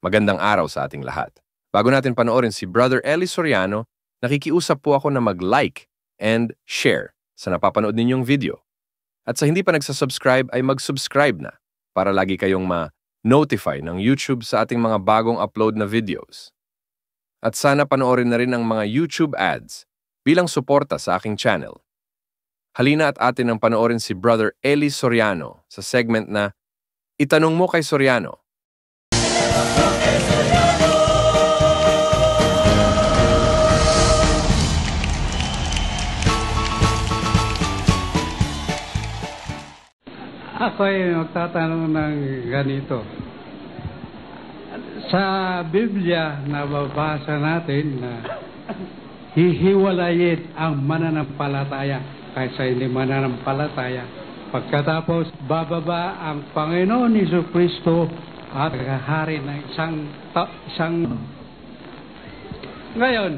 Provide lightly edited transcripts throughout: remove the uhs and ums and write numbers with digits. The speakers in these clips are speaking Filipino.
Magandang araw sa ating lahat. Bago natin panoorin si Brother Eli Soriano, nakikiusap po ako na mag-like and share sa napapanood ninyong video. At sa hindi pa nagsasubscribe ay mag-subscribe na para lagi kayong ma-notify ng YouTube sa ating mga bagong upload na videos. At sana panoorin na rin ang mga YouTube ads bilang suporta sa aking channel. Halina at atin ang panoorin si Brother Eli Soriano sa segment na Itanong Mo Kay Soriano. Ako ay magtatanong ng ganito. Sa Biblia, nababasa natin na hihiwalayin ang mananampalataya kaysa hindi mananampalataya. Pagkatapos, bababa ang Panginoon Jesucristo at hari ng isang Ngayon,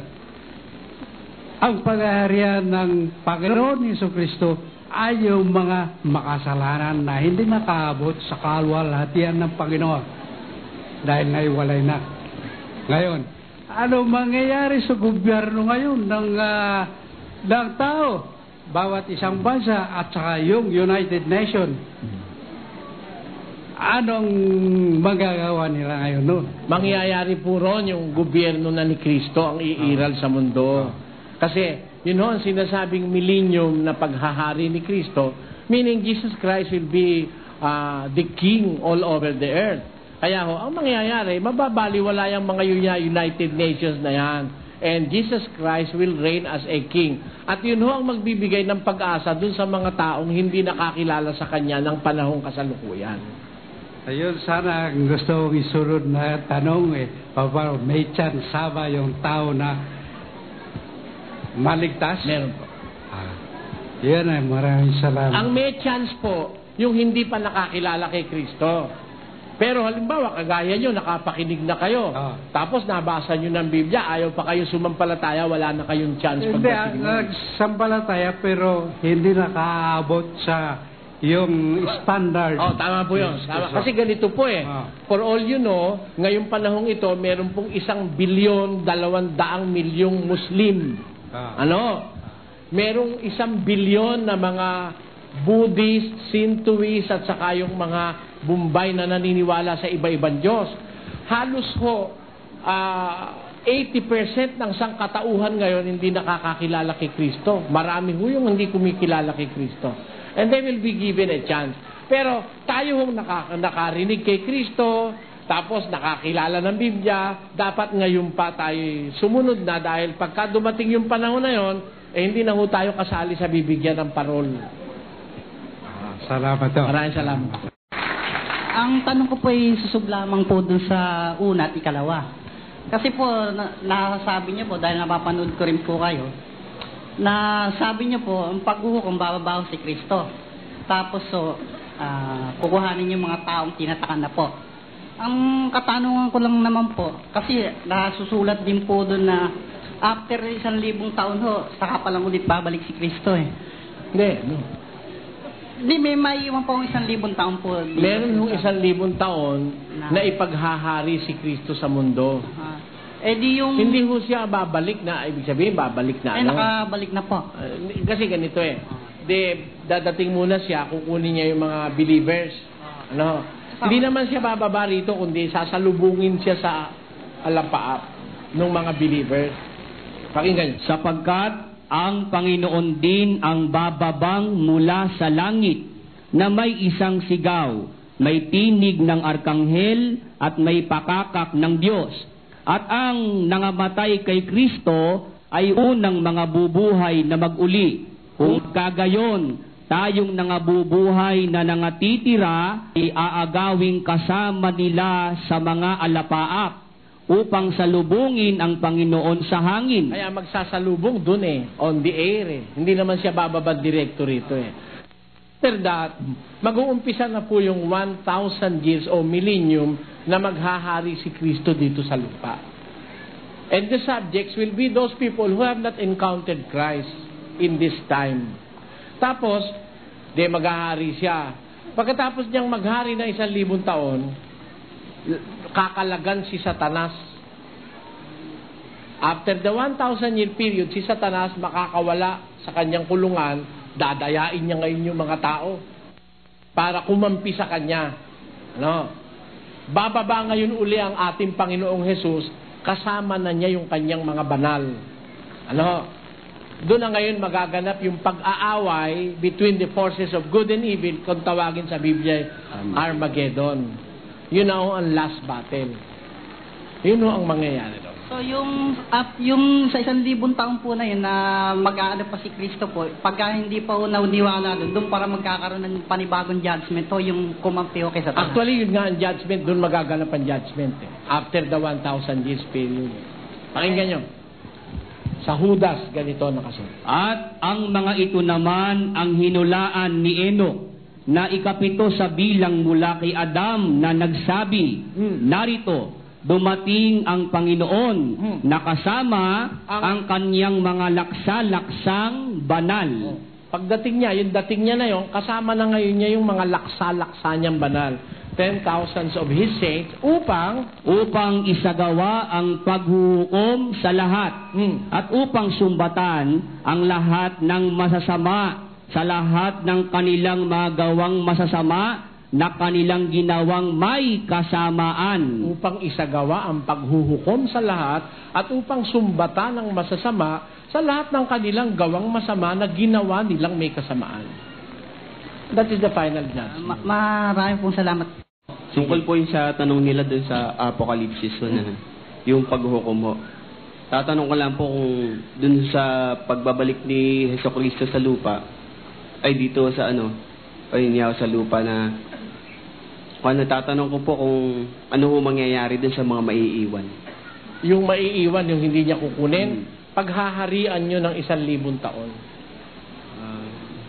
ang paghaharian ng Panginoon Jesucristo ay yung mga makasalanan na hindi nakaabot sa kaluwalhatian ng Panginoon dahil naiwalay na. Ngayon, ano mangyayari sa gobyerno ngayon ng tao? Bawat isang bansa at saka yung United Nations. Anong magagawa nila ngayon nun? Mangyayari po ron yung gobyerno na ni Kristo ang iiral sa mundo. Kasi yun ho, ang sinasabing millennium na paghahari ni Kristo, meaning Jesus Christ will be the King all over the earth. Kaya ho, ang mangyayari, mababaliwala yung mga United Nations na yan. And Jesus Christ will reign as a King. At yun ho ang magbibigay ng pag-asa dun sa mga taong hindi nakakilala sa Kanya ng panahong kasalukuyan. Ayun, sana gusto kong isunod na tanong may chance ba yung tao na maligtas? Meron po. Yan ay maraming salamat. Ang may chance po, yung hindi pa nakakilala kay Kristo. Pero halimbawa, kagaya nyo, nakapakinig na kayo. Tapos nabasa nyo ng Biblia, ayaw pa kayo sumampalataya, wala na kayong chance pagdating. Hindi, nagsampalataya pero hindi nakaabot sa yung standard. Tama po yun. Tama. Kasi ganito po For all you know, ngayong panahong ito, meron pong 1,200,000,000 Muslim. Merong 1,000,000,000 na mga Buddhist, Shintoist at saka yung mga Bombay na naniniwala sa iba-ibang Diyos. Halos ho 80% ng sangkatauhan ngayon hindi nakakakilala kay Kristo. Marami ho yung hindi kumikilala kay Kristo. And they will be given a chance. Pero tayo hong nakarinig kay Kristo, tapos nakakilala ng Biblia, dapat ngayon pa tayo sumunod na dahil pagka dumating yung panahon na yon, hindi na ho tayo kasali sa bibigyan ng parol. Salamat to. Maraming salamat. Ang tanong ko po ay susub lamang po dun sa una at ikalawa. Kasi po, nasasabi niyo po, dahil napapanood ko rin po kayo, na sabi niyo po, ang paghuhukom bababaw si Kristo. Tapos kukuhanin yung mga taong tinatakan na po. Ang katanungan ko lang naman po, kasi nasusulat din po doon na after 1,000 taon ho, saka pa lang ulit babalik si Kristo Hindi, may iwan po 1,000 taon po. Meron yung 1,000 taon na ipaghahari si Kristo sa mundo. Hindi ho siya babalik na, ibig sabihin babalik na. Nakabalik na po. Kasi ganito dadating muna siya, kukunin niya yung mga believers. Hindi naman siya bababa rito, kundi sasalubungin siya sa alapaap ng mga believers. Pakinggan. Sapagkat ang Panginoon din ang bababang mula sa langit na may isang sigaw, may tinig ng arkanghel at may pakakak ng Diyos. At ang nangamatay kay Kristo ay unang mga bubuhay na mag-uli. Kung kagayon, tayong nangabubuhay na nangatitira ay aagawing kasama nila sa mga alapaap upang salubungin ang Panginoon sa hangin. Kaya magsasalubong dun on the air Hindi naman siya bababa direkto rito After that, mag-uumpisa na po yung 1,000 years o millennium na maghahari si Kristo dito sa lupa. And the subjects will be those people who have not encountered Christ in this time. Tapos, maghahari siya. Pagkatapos niyang maghari na 1,000 taon, kakalagan si Satanas. After the 1,000-year period, si Satanas makakawala sa kanyang kulungan, dadayain niya ngayon yung mga tao para kumampi sa kanya. Ano? Bababa ngayon uli ang ating Panginoong Jesus, kasama na niya yung kanyang mga banal. Ano? Doon na ngayon magaganap yung pag-aaway between the forces of good and evil, kung tawagin sa Biblia, Armageddon. Yun na ang last battle. Yun ang mangyayari doon. So yung sa 1,000 taon po na yun na mag-aano pa si Kristo po, pagka hindi pa po nauniwala doon para magkakaroon ng panibagong judgment o yung kumampi o kay Satanas. Actually, yun nga ang judgment, doon magaganap ang judgment. After the 1,000 years period. Pakinggan nyo. Sa Judas, ganito nakasulat. At ang mga ito naman ang hinulaan ni Enoch na ikapito sa bilang mula kay Adam na nagsabi, narito, dumating ang Panginoon na kasama ang kanyang mga laksa-laksang banal. Pagdating niya, yung dating niya na yun, kasama na ngayon niya yung mga laksa-laksa niyang banal. 10,000 of His saints upang isagawa ang paghuhukom sa lahat at upang sumbatan ang lahat ng masasama sa lahat ng kanilang mga gawang masasama na kanilang ginawang may kasamaan. Upang isagawa ang paghuhukom sa lahat at upang sumbatan ang masasama sa lahat ng kanilang gawang masama na ginawa nilang may kasamaan. That is the final judgment. Maraming pong salamat. Tungkol po yung sa tanong nila dun sa Apocalypse yung paghuhukom mo. Tatanong ko lang po kung dun sa pagbabalik ni Jesucristo sa lupa, ay dito sa sa lupa na natatanong ko po kung ano ho mangyayari dun sa mga maiiwan. Yung maiiwan, yung hindi niya kukunin, paghaharian nyo ng 1,000 taon.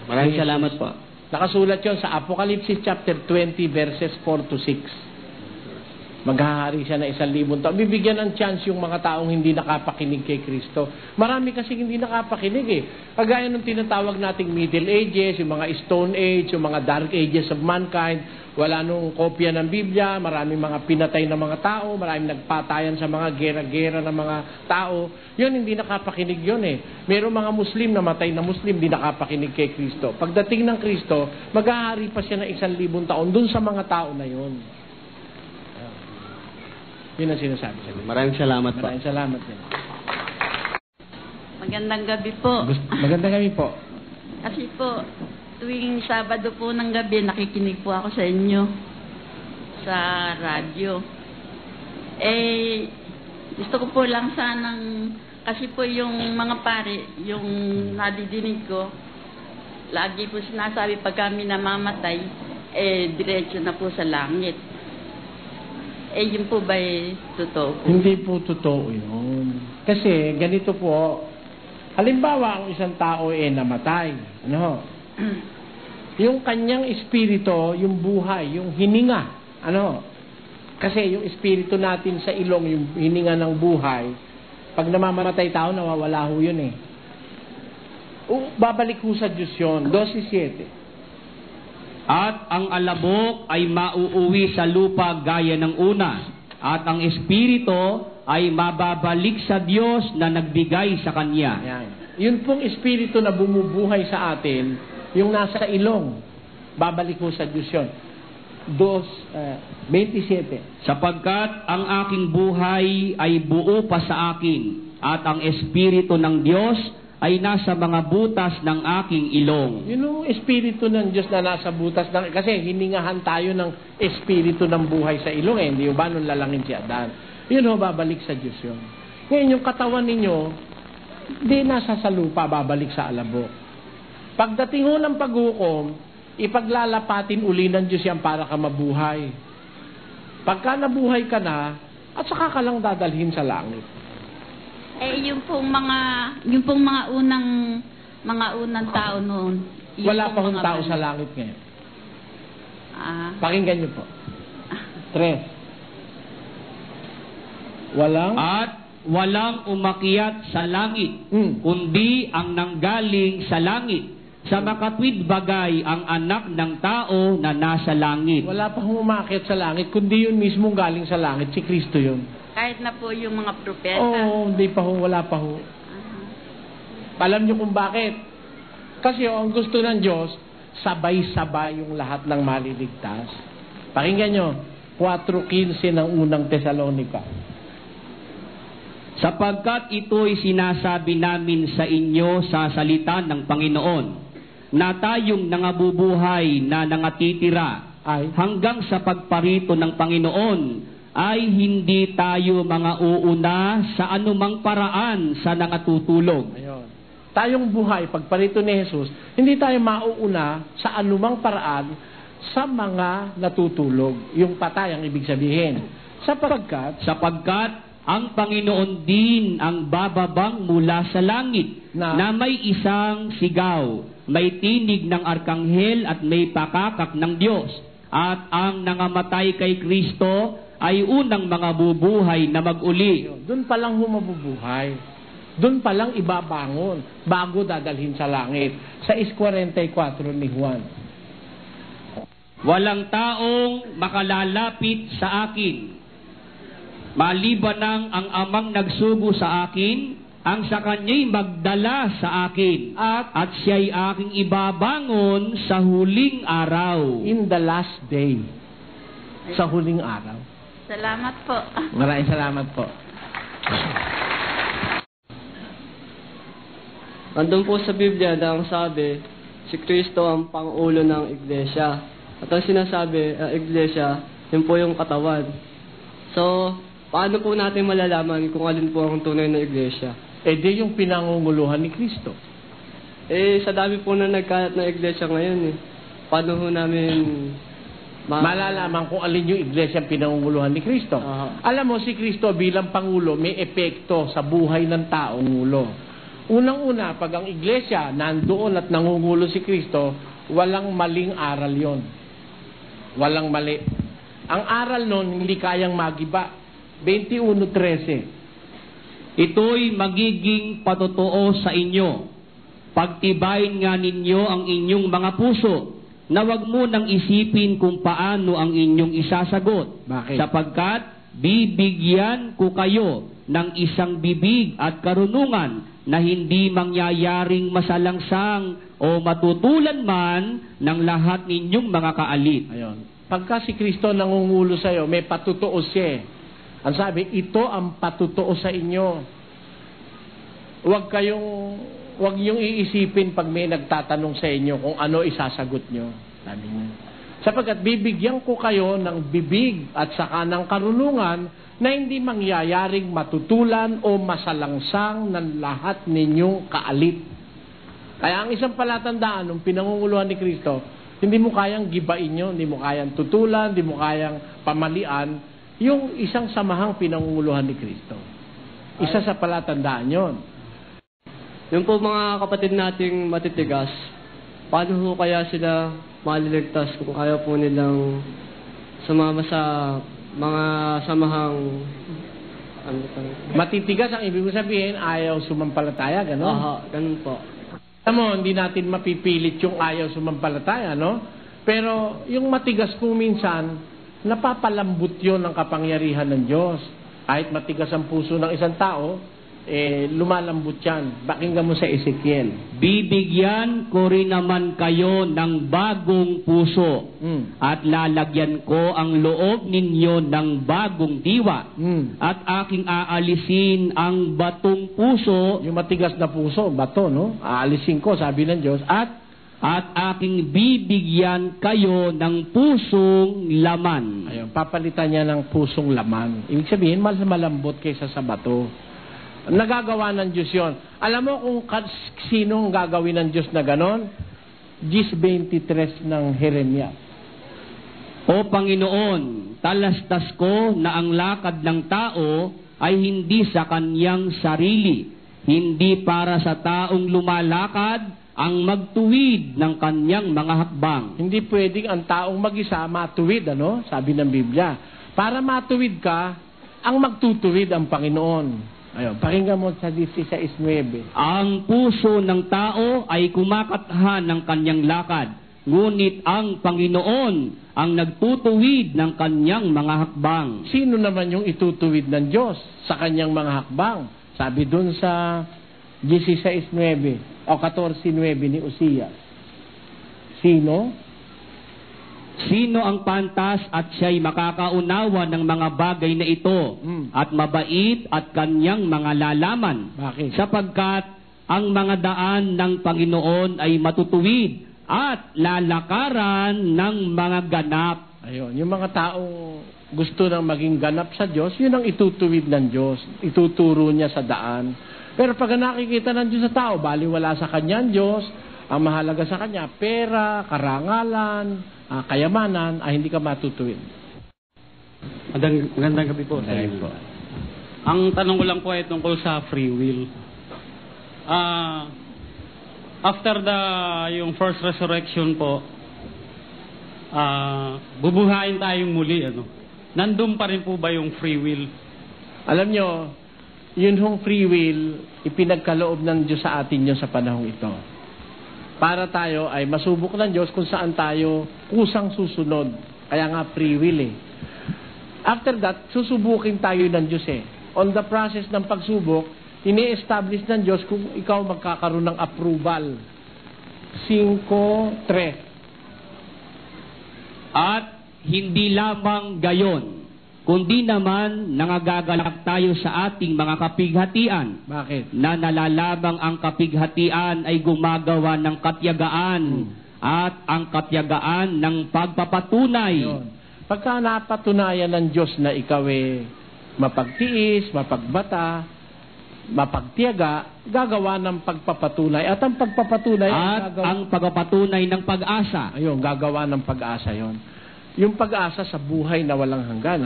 Maraming salamat po. Nakasulat yun sa Apocalypse chapter 20 verses 4 to 6. Maghahari siya na 1,000 taon. Bibigyan ng chance yung mga taong hindi nakapakinig kay Kristo. Marami kasi hindi nakapakinig eh. Kagaya ng tinatawag nating Middle Ages, yung mga Stone Age, yung mga Dark Ages of mankind. Wala nung kopya ng Biblia, maraming mga pinatay na mga tao, maraming nagpatayan sa mga gera-gera ng mga tao. Yun, hindi nakapakinig yun eh. Merong mga Muslim na matay na Muslim, hindi nakapakinig kay Kristo. Pagdating ng Kristo, maghahari pa siya ng 1,000 taon dun sa mga tao na yun. Yun ang sinasabi sa Biblia. Maraming salamat po. Maraming salamat din. Magandang gabi po. Magandang gabi po. Kasi po, tuwing Sabado po ng gabi, nakikinig po ako sa inyo sa radyo. Gusto ko po lang sanang, kasi po yung mga pare, yung nadidinig ko, lagi po sinasabi pag kami namamatay, diretso na po sa langit. Yun po ba totoo po? Hindi po totoo yun. Kasi ganito po, halimbawa ang isang tao namatay. Yung kanyang espiritu, yung buhay, yung hininga. Kasi yung espiritu natin sa ilong, yung hininga ng buhay, pag namamatay tao, nawawala ho yun babalik ho sa Diyos yun. 12:7. At ang alabok ay mauuwi sa lupa gaya ng una, at ang espiritu ay mababalik sa Diyos na nagbigay sa kanya. Yan. Yun pong espiritu na bumubuhay sa atin, yung nasa ilong, babalik ko sa Diyos yun. 27. Sapagkat ang aking buhay ay buo pa sa akin, at ang espiritu ng Diyos ay nasa mga butas ng aking ilong. Yun yung espiritu ng Diyos na nasa butas ng... Kasi hiningahan tayo ng espiritu ng buhay sa ilong hindi ba nung lalangin si Adan? Yun babalik sa Diyos yun. Ngayon yung katawan ninyo, di nasa sa lupa, babalik sa alabok. Pagdating ho ng paghukom, ipaglalapatin uli ng Diyos yan para ka mabuhay. Pagka nabuhay ka na, at saka ka lang dadalhin sa langit. Yung pong mga unang tao noon. Wala pa hong tao sa langit ngayon. Pakinggan niyo po. 3. Walang umakyat sa langit, kundi ang nanggaling sa langit, sa makatwid bagay ang anak ng tao na nasa langit. Wala pa umakyat sa langit, kundi yun mismo galing sa langit, si Kristo yun. Kahit na po yung mga propeta. Oo, hindi pa ho, wala pa ho. Alam niyo kung bakit? Kasi ang gusto ng Diyos, sabay-sabay yung lahat ng maliligtas. Pakinggan nyo, 4:15 ng unang Tesalonica. Sapagkat ito'y sinasabi namin sa inyo sa salita ng Panginoon, na tayong nangabubuhay na nangatitira Ay, hanggang sa pagparito ng Panginoon, ay hindi tayo mga uuna sa anumang paraan sa nangatutulog. ayun. Tayong buhay, pagparito ni Jesus, hindi tayo mauuna sa anumang paraan sa mga natutulog. Yung patay ang ibig sabihin. Sapagkat ang Panginoon din ang bababang mula sa langit na may isang sigaw, may tinig ng arkanghel at may pakakak ng Diyos. At ang nangamatay kay Kristo ay unang mga bubuhay na mag-uli. doon pa lang humabubuhay. Doon pa lang ibabangon bago dadalhin sa langit. Sa 6:44 ni Juan. Walang taong makalalapit sa akin, maliban ng ang amang nagsugo sa akin, ang sa kanya'y magdala sa akin, at siya'y aking ibabangon sa huling araw. In the last day. Sa huling araw. Salamat po. Maraming salamat po. Andun po sa Biblia na ang sabi, si Kristo ang pangulo ng iglesia. At ang sinasabi, iglesia, yun po yung katawan. So, paano po natin malalaman kung alin po ang tunay na iglesia? Di yung pinangunguluhan ni Kristo. Sa dami po na nagkalat na iglesia ngayon Paano po namin malalaman kung alin yung iglesia ang pinangunguluhan ni Kristo? Alam mo, si Kristo bilang Pangulo may epekto sa buhay ng taong ngulo. Unang-una, pag ang iglesia nandoon at nangungulo si Kristo, walang maling aral yon. Walang mali. Ang aral nun, hindi kayang magiba. 21:13. Ito'y magiging patotoo sa inyo. Pagtibayin nga ninyo ang inyong mga puso, na wag mo nang isipin kung paano ang inyong isasagot. Bakit? Sapagkat bibigyan ko kayo ng isang bibig at karunungan na hindi mangyayaring masalangsang o matutulan man ng lahat ninyong mga kaalit. Ayun. Pagka si Kristo nangungulo sa iyo, may patutuo siya. Ang sabi, ito ang patutuo sa inyo. Huwag niyong iisipin pag may nagtatanong sa inyo kung ano isasagot nyo. Sabi niya. Sapagkat bibigyan ko kayo ng bibig at saka ng karunungan na hindi mangyayaring matutulan o masalangsang ng lahat ninyong kaalit. Kaya ang isang palatandaan ng pinangunguluhan ni Kristo, hindi mo kayang gibain yun, hindi mo kayang tutulan, hindi mo kayang pamalian yung isang samahang pinangunguluhan ni Kristo. Isa sa palatandaan yun. Yung po mga kapatid nating matitigas, paano po kaya sila maliligtas kung ayaw po nilang sumama sa mga samahang matitigas ang ibig sabihin, ayaw sumampalataya, gano'n? Aha, ganun po. Alam mo, hindi natin mapipilit yung ayaw sumampalataya, no? Pero yung matigas kung minsan, napapalambot yun ng kapangyarihan ng Diyos. Kahit matigas ang puso ng isang tao, lumalambot yan. Pakinggan mo sa Ezekiel. Bibigyan ko rin naman kayo ng bagong puso at lalagyan ko ang loob ninyo ng bagong diwa at aking aalisin ang batong puso. Yung matigas na puso, bato, no? Aalisin ko, sabi ng Diyos, at aking bibigyan kayo ng pusong laman. Ayun, papalitan niya ng pusong laman. Ibig sabihin, mas malambot kaysa sa bato. Nagagawa ng Diyos yun. Alam mo kung sinong gagawin ng Diyos na ganon? 10:23 ng Jeremiah. O Panginoon, talastas ko na ang lakad ng tao ay hindi sa kanyang sarili, hindi para sa taong lumalakad ang magtuwid ng kanyang mga hakbang. Hindi pwedeng ang taong mag-isa matuwid, ano? Sabi ng Biblia. Para matuwid ka, ang magtutuwid ang Panginoon. Ayun, pakinggan mo sa 16:9. Ang puso ng tao ay kumakathan ng kanyang lakad, ngunit ang Panginoon ang nagtutuwid ng kanyang mga hakbang. Sino naman yung itutuwid ng Diyos sa kanyang mga hakbang? Sabi dun sa 16:9 o 14:9 ni Uzias. Sino? Sino ang pantas at siya'y makakaunawa ng mga bagay na ito at mabait at kanyang mga lalaman? Bakit? Sapagkat ang mga daan ng Panginoon ay matutuwid at lalakaran ng mga ganap. Ayun, yung mga taong gusto nang maging ganap sa Diyos, yun ang itutuwid ng Diyos. Ituturo niya sa daan. Pero pag nakikita ng Diyos sa tao, baliwala sa kanya ang Diyos, ang mahalaga sa kanya, pera, karangalan, kayamanan, ay hindi ka matutuwid. Magandang gabi po sa inyo. Ang tanong ko lang po ay tungkol sa free will. After yung first resurrection po, bubuhayin tayong muli. Nandun pa rin po ba yung free will? Alam nyo, yun hong free will, ipinagkaloob ng Diyos sa atin yun sa panahong ito. Para tayo ay masubok ng Diyos kung saan tayo kusang susunod. Kaya nga free will eh. After that, susubukin tayo ng Diyos eh. On the process ng pagsubok, ini-establish ng Diyos kung ikaw magkakaroon ng approval. 5:3. At hindi lamang gayon, kundi naman nangagagalak tayo sa ating mga kapighatian. Bakit? Na nalalamang ang kapighatian ay gumagawa ng katyagaan at ang katyagaan ng pagpapatunay. Yun. Pagka napatunayan ng Diyos na ikaw mapagtiis, mapagbata, mapagtiyaga, gagawa ng pagpapatunay. At ang pagpapatunay ang pagpapatunay ng pag-asa. Ayun, gagawa ng pag-asa yon. Yung pag-asa sa buhay na walang hanggan,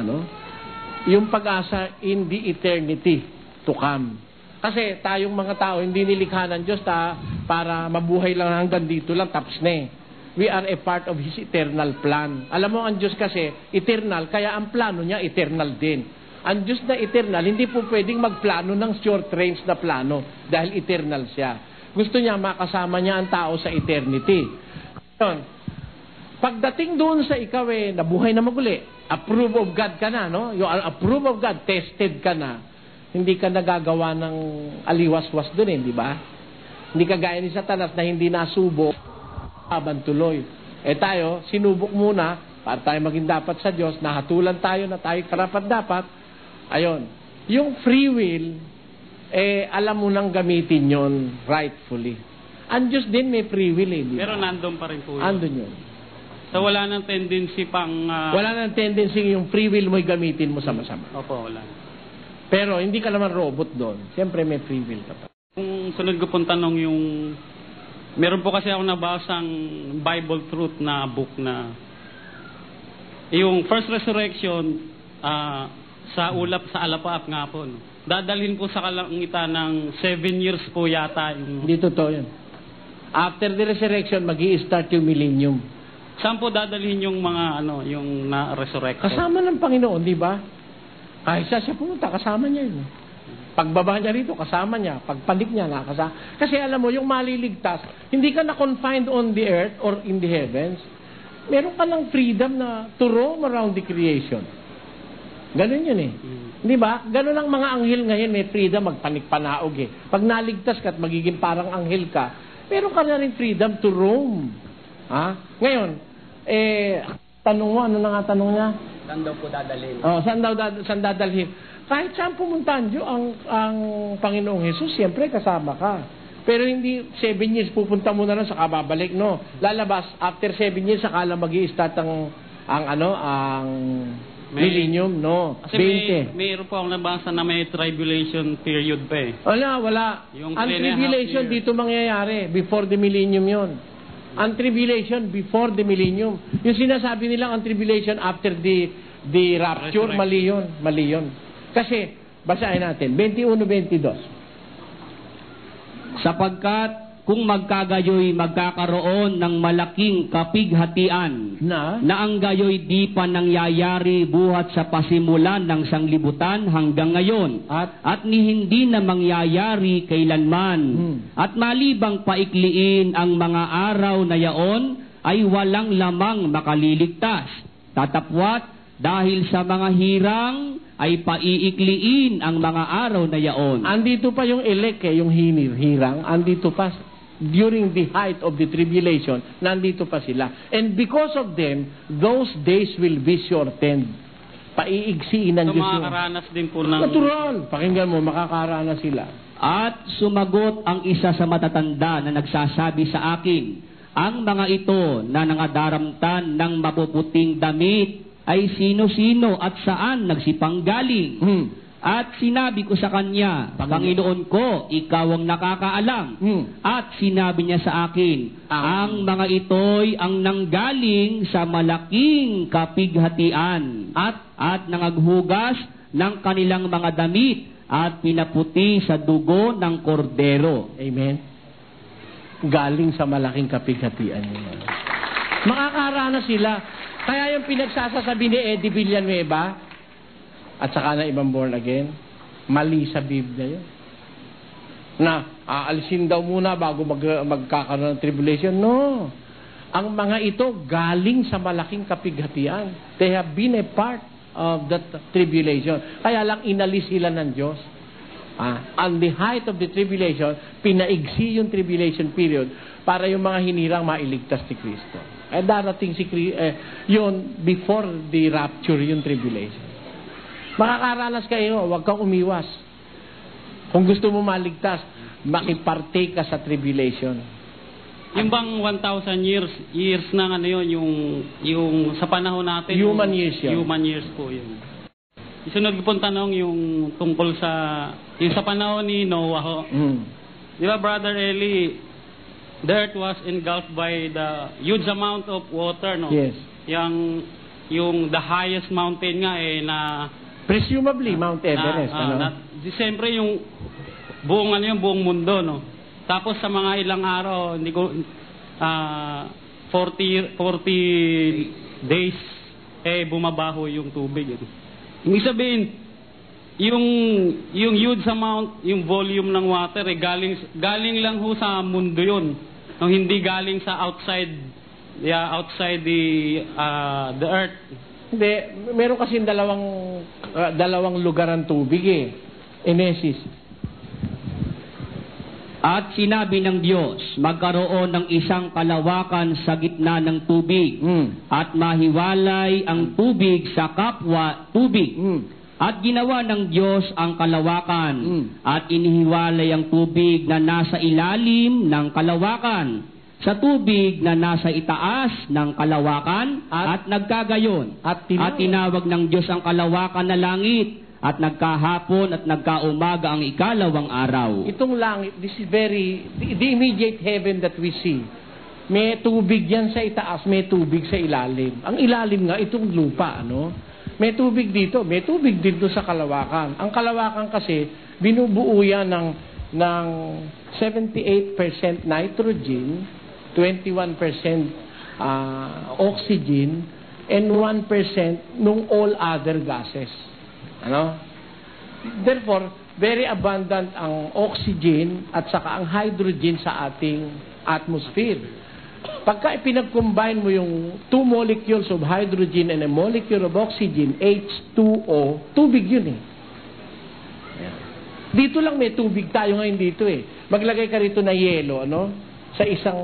Yung pag-asa in the eternity to come. Kasi tayong mga tao, hindi nilikha ng Diyos para mabuhay lang hanggang dito lang, tapos na We are a part of His eternal plan. Alam mo, ang Diyos kasi, eternal, kaya ang plano niya, eternal din. Ang Diyos na eternal, hindi po pwedeng magplano ng short range na plano dahil eternal siya. Gusto niya makasama niya ang tao sa eternity. Pagdating doon sa ikaw nabuhay na maguli, approve of God ka na, You are approved of God, tested ka na. Hindi ka nagagawa ng aliwas-was doon di ba? Hindi ka gaya ni Satanas na hindi nasubok, aban tuloy. Tayo, sinubok muna, para tayo maging dapat sa Diyos, nahatulan tayo na tayo karapat-dapat. Ayun. Yung free will, alam mo nang gamitin yon rightfully. Ang Diyos din may free will di ba? Pero nandun pa rin po yun. Andun yun. So wala nang tendency wala nang tendency yung free will mo'y gamitin mo sama-sama. Opo, wala. Pero hindi ka naman robot doon. Siyempre may free will ka pa. Kung sunod ko pong tanong meron po kasi ako nabasang Bible truth na book na yung first resurrection sa Alapaap nga po. Dadalhin po sa kalangitan ng 7 years po yata. Hindi totoo yun. After the resurrection, mag-i-start yung millennium. Saan po dadalhin yung mga yung na-resurrect? Kasama ng Panginoon, di ba? Kahit siya pumunta, kasama niya yun. Pagbaba niya rito, kasama niya. Pagpanik niya, nakasama. Kasi alam mo, yung maliligtas, hindi ka na confined on the earth or in the heavens. Meron ka ng freedom na to roam around the creation. Ganun yun Di ba? Ganun ang mga anghel ngayon, may freedom magpanik-panaog Pag naligtas ka at magiging parang anghel ka, meron ka na rin freedom to roam. Ngayon, tanong mo, ano na nga tanong niya? Saan daw po dadalhin? Saan dadalhin? Kahit saan pumuntahan Diyo, ang Panginoong Jesus, siyempre kasama ka. Pero hindi 7 years pupunta mo na lang saka babalik, no? Lalabas, after 7 years, saka lang mag-i-start ang millennium, no? Kasi 20. mayroon po akong nabasa na may tribulation period pa Wala. Yung Ang tribulation dito mangyayari, before the millennium yon. Ang tribulation before the millennium. Yung sinasabi nilang ang tribulation after the rapture, mali yun. Kasi, basahin natin, 21-22. Sapagkat kung magkagayoy magkakaroon ng malaking kapighatian Na? na ang gayoy di pa nangyayari buhat sa pasimulan ng sanglibutan hanggang ngayon at ni hindi na mangyayari kailanman at malibang paikliin ang mga araw na yaon ay walang lamang makaliligtas. Tatapwat dahil sa mga hirang ay paiikliin ang mga araw na yaon. Andito pa yung elect yung hirang, andito pa during the height of the tribulation, nandito pa sila. And because of them, those days will be shortened. Paiigsiin ng Diyos yung... makakaranas din po ng... Natural. Pakinggan mo, makakaranas sila. At sumagot ang isa sa matatanda na nagsasabi sa akin, ang mga ito na nangadaramtan ng mapuputing damit ay sino-sino at saan nagsipanggaling. At sinabi ko sa kanya, Panginoon ko, ikaw ang nakakaalam. At sinabi niya sa akin, ang mga ito'y ang nanggaling sa malaking kapighatian at nangaghugas ng kanilang mga damit at pinaputi sa dugo ng kordero. Amen. Galing sa malaking kapighatian niya. Makakaranas sila. Kaya yung pinagsasasabi ni Eddie Villanueva, at saka na ibang born again, mali sa Biblia yun. Na, aalisin daw muna bago magkakaroon ng tribulation. No. Ang mga ito galing sa malaking kapighatian. They have been a part of that tribulation. Kaya lang inalis sila ng Diyos. On the height of the tribulation, pinaigsi yung tribulation period para yung mga hinirang mailigtas ni Kristo. Darating yun before the rapture, yung tribulation. Makakaranas kayo, huwag kang umiwas. Kung gusto mo maligtas, makipartake ka sa tribulation. Yung bang 1,000 years na ano yun, yung sa panahon natin. Human years yun. Human years po yun. Isunod ko pong tanong yung tungkol yung sa panahon ni Noah ho. Di ba, Brother Eli, the earth was engulfed by the huge amount of water, no? Yes. Yung the highest mountain nga na presumably Mount Everest, siyempre yung buong mundo, no. Tapos sa mga ilang araw, 40 days bumabaho yung tubig. Ibig sabihin, yung huge amount, yung volume ng water galing lang ho sa mundo yun. No, hindi galing sa outside the earth. Hindi, meron kasi dalawang lugar ang tubig Enesis. At sinabi ng Diyos, magkaroon ng isang kalawakan sa gitna ng tubig at mahiwalay ang tubig sa kapwa tubig. At ginawa ng Diyos ang kalawakan at inihiwalay ang tubig na nasa ilalim ng kalawakan sa tubig na nasa itaas ng kalawakan at nagkagayon. At tinawag ng Diyos ang kalawakan na langit at nagkahapon at nagkaumaga ang ikalawang araw. Itong langit, this is the immediate heaven that we see. May tubig yan sa itaas, may tubig sa ilalim. Ang ilalim nga, itong lupa, May tubig dito, may tubig dito sa kalawakan. Ang kalawakan kasi, binubuo yan ng 78% nitrogen, 21% oxygen, and 1% nung all other gases. Therefore, very abundant ang oxygen at saka ang hydrogen sa ating atmosphere. Pagka pinag-combine mo yung 2 molecules of hydrogen and a molecule of oxygen, H2O, tubig yun Dito lang may tubig tayo ngayon dito Maglagay ka rito na yelo, sa isang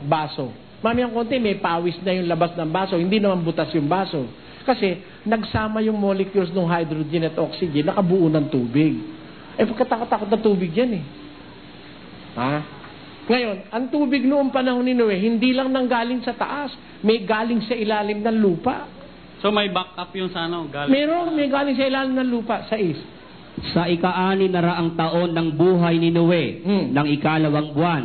baso. Mamayang konti, may pawis na yung labas ng baso. Hindi naman butas yung baso. Kasi, nagsama yung molecules ng hydrogen at oxygen, nakabuo ng tubig. Pagkatakot-takot na tubig yan Ngayon, ang tubig noong panahon ni Noe, hindi lang nanggaling sa taas, may galing sa ilalim ng lupa. So, may backup yung sa galing? Meron, may galing sa ilalim ng lupa, sa east. Sa ika-6 na raang taon ng buhay ni Noe, ng ikalawang buwan,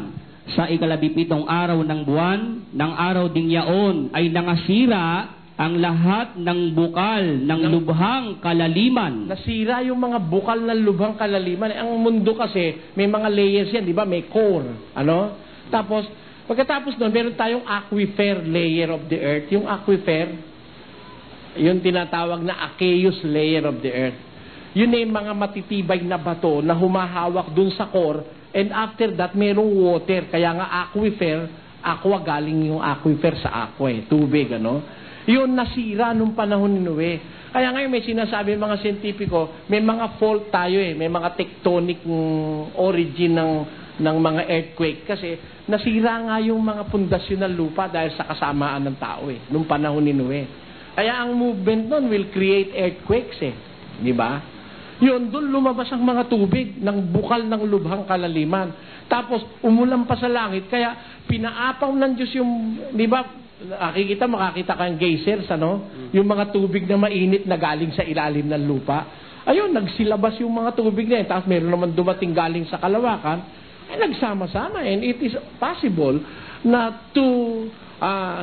sa 17 araw ng buwan, ng araw ding yaon ay nangasira ang lahat ng bukal ng lubhang kalaliman. Nasira yung mga bukal ng lubhang kalaliman. Ang mundo kasi, may mga layers yan, di ba? May core. Ano? Tapos, pagkatapos nun, meron tayong aquifer layer of the earth. Yung aquifer, yung tinatawag na aqueous layer of the earth. Yun ay mga matitibay na bato na humahawak dun sa core, and after that, merong water. Kaya nga aquifer, aqua, galing yung aquifer sa aqua, tubig, ano? Yun nasira nung panahon ni Noe. Kaya ngayon may sinasabi mga siyentipiko, may mga fault tayo may mga tectonic origin ng mga earthquake. Kasi nasira nga yung mga pundasyon ng lupa dahil sa kasamaan ng tao nung panahon ni Noe. Kaya ang movement nun will create earthquakes di ba? Yun, doon lumabas ang mga tubig ng bukal ng lubhang kalaliman. Tapos umulan pa sa langit, kaya pinaapaw ng Diyos yung, di ba, makakita kang geysers, ano? Yung mga tubig na mainit na galing sa ilalim ng lupa. Ayun, nagsilabas yung mga tubig na yun. Tapos meron naman dumating galing sa kalawakan. Nagsama-sama. And it is possible na to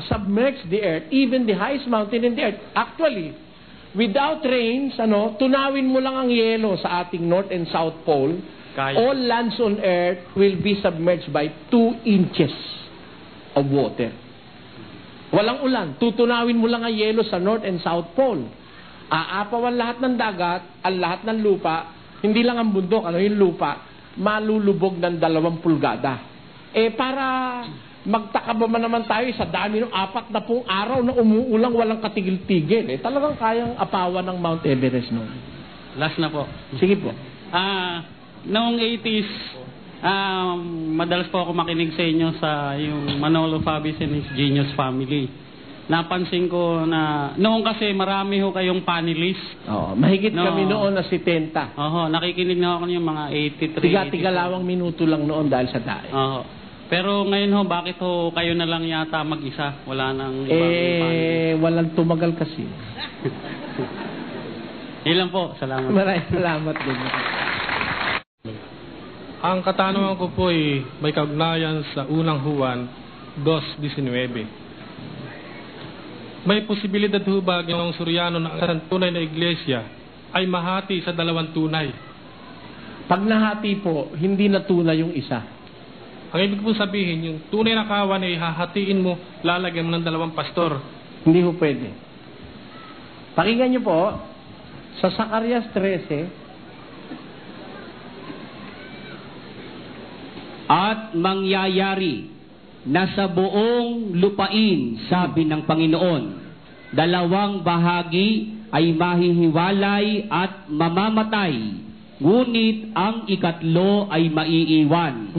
submerge the earth, even the highest mountain in the earth. Actually, without rains, tunawin mo lang ang yelo sa ating North and South Pole, all lands on earth will be submerged by 2 inches of water. Walang ulan. Tutunawin mo lang ang yelo sa North and South Pole. Aapawan lahat ng dagat, ang lahat ng lupa, hindi lang ang bundok, yung lupa, malulubog ng 2 pulgada. Para magtaka ba naman tayo sa dami ng 40 araw na umuulang walang katigil-tigil. Talagang kayang apawan ng Mount Everest noon. Last na po. Sige po. Noong 80s, madalas po ako makinig sa inyo sa yung Manolo Fabis and his Genius Family. Napansin ko na noong kasi marami ho kayong panelist. Mahigit kami noon na 70. Nakikinig na ako yung mga 83. Tiga-tiga lawang minuto lang noon dahil sa daet. Pero ngayon ho, bakit ho kayo na lang yata mag-isa? Wala nang ibang panelist. Walang tumagal kasi. Ilan po. Salamat. Maraming salamat din. Ang katanungan ko po ay may kaugnayan sa unang Juan 2:19. May posibilidad ho ba yung Soriano na ang tunay na iglesia ay mahati sa 2 tunay? Pag nahati po, hindi na tunay yung isa. Ang ibig po sabihin, yung tunay na kawan ay hahatiin mo, lalagyan mo ng 2 pastor. Hindi ho pwede. Pakinggan nyo po, sa Zacarias 13, at mangyayari na sa buong lupain, sabi ng Panginoon, 2 bahagi ay mahihiwalay at mamamatay, ngunit ang 3 ay maiiwan.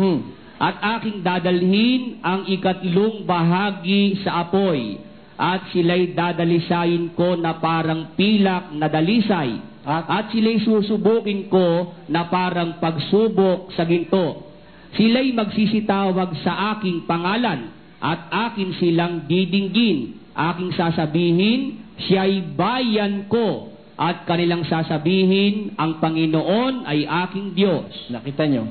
At aking dadalhin ang 3 bahagi sa apoy, at sila'y dadalisayin ko na parang pilak na dalisay, at sila'y susubukin ko na parang pagsubok sa ginto. Sila'y magsisitawag sa aking pangalan, at akin silang didinggin. Aking sasabihin, siya'y bayan ko, at kanilang sasabihin, ang Panginoon ay aking Diyos. Nakita nyo?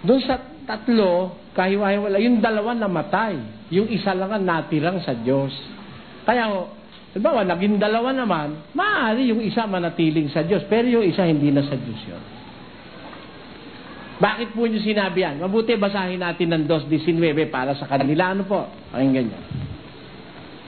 Doon sa 3, kahiwa-hiwala, yung 2 namatay. Yung isa lang ang natirang sa Diyos. Kaya, halimbawa, naging 2 naman, maaari yung isa manatiling sa Diyos, pero yung isa hindi na sa Diyos yun. Bakit po nyo sinabi yan? Mabuti basahin natin ng 2:19 para sa kanila. Ano po? Pakinggan nyo.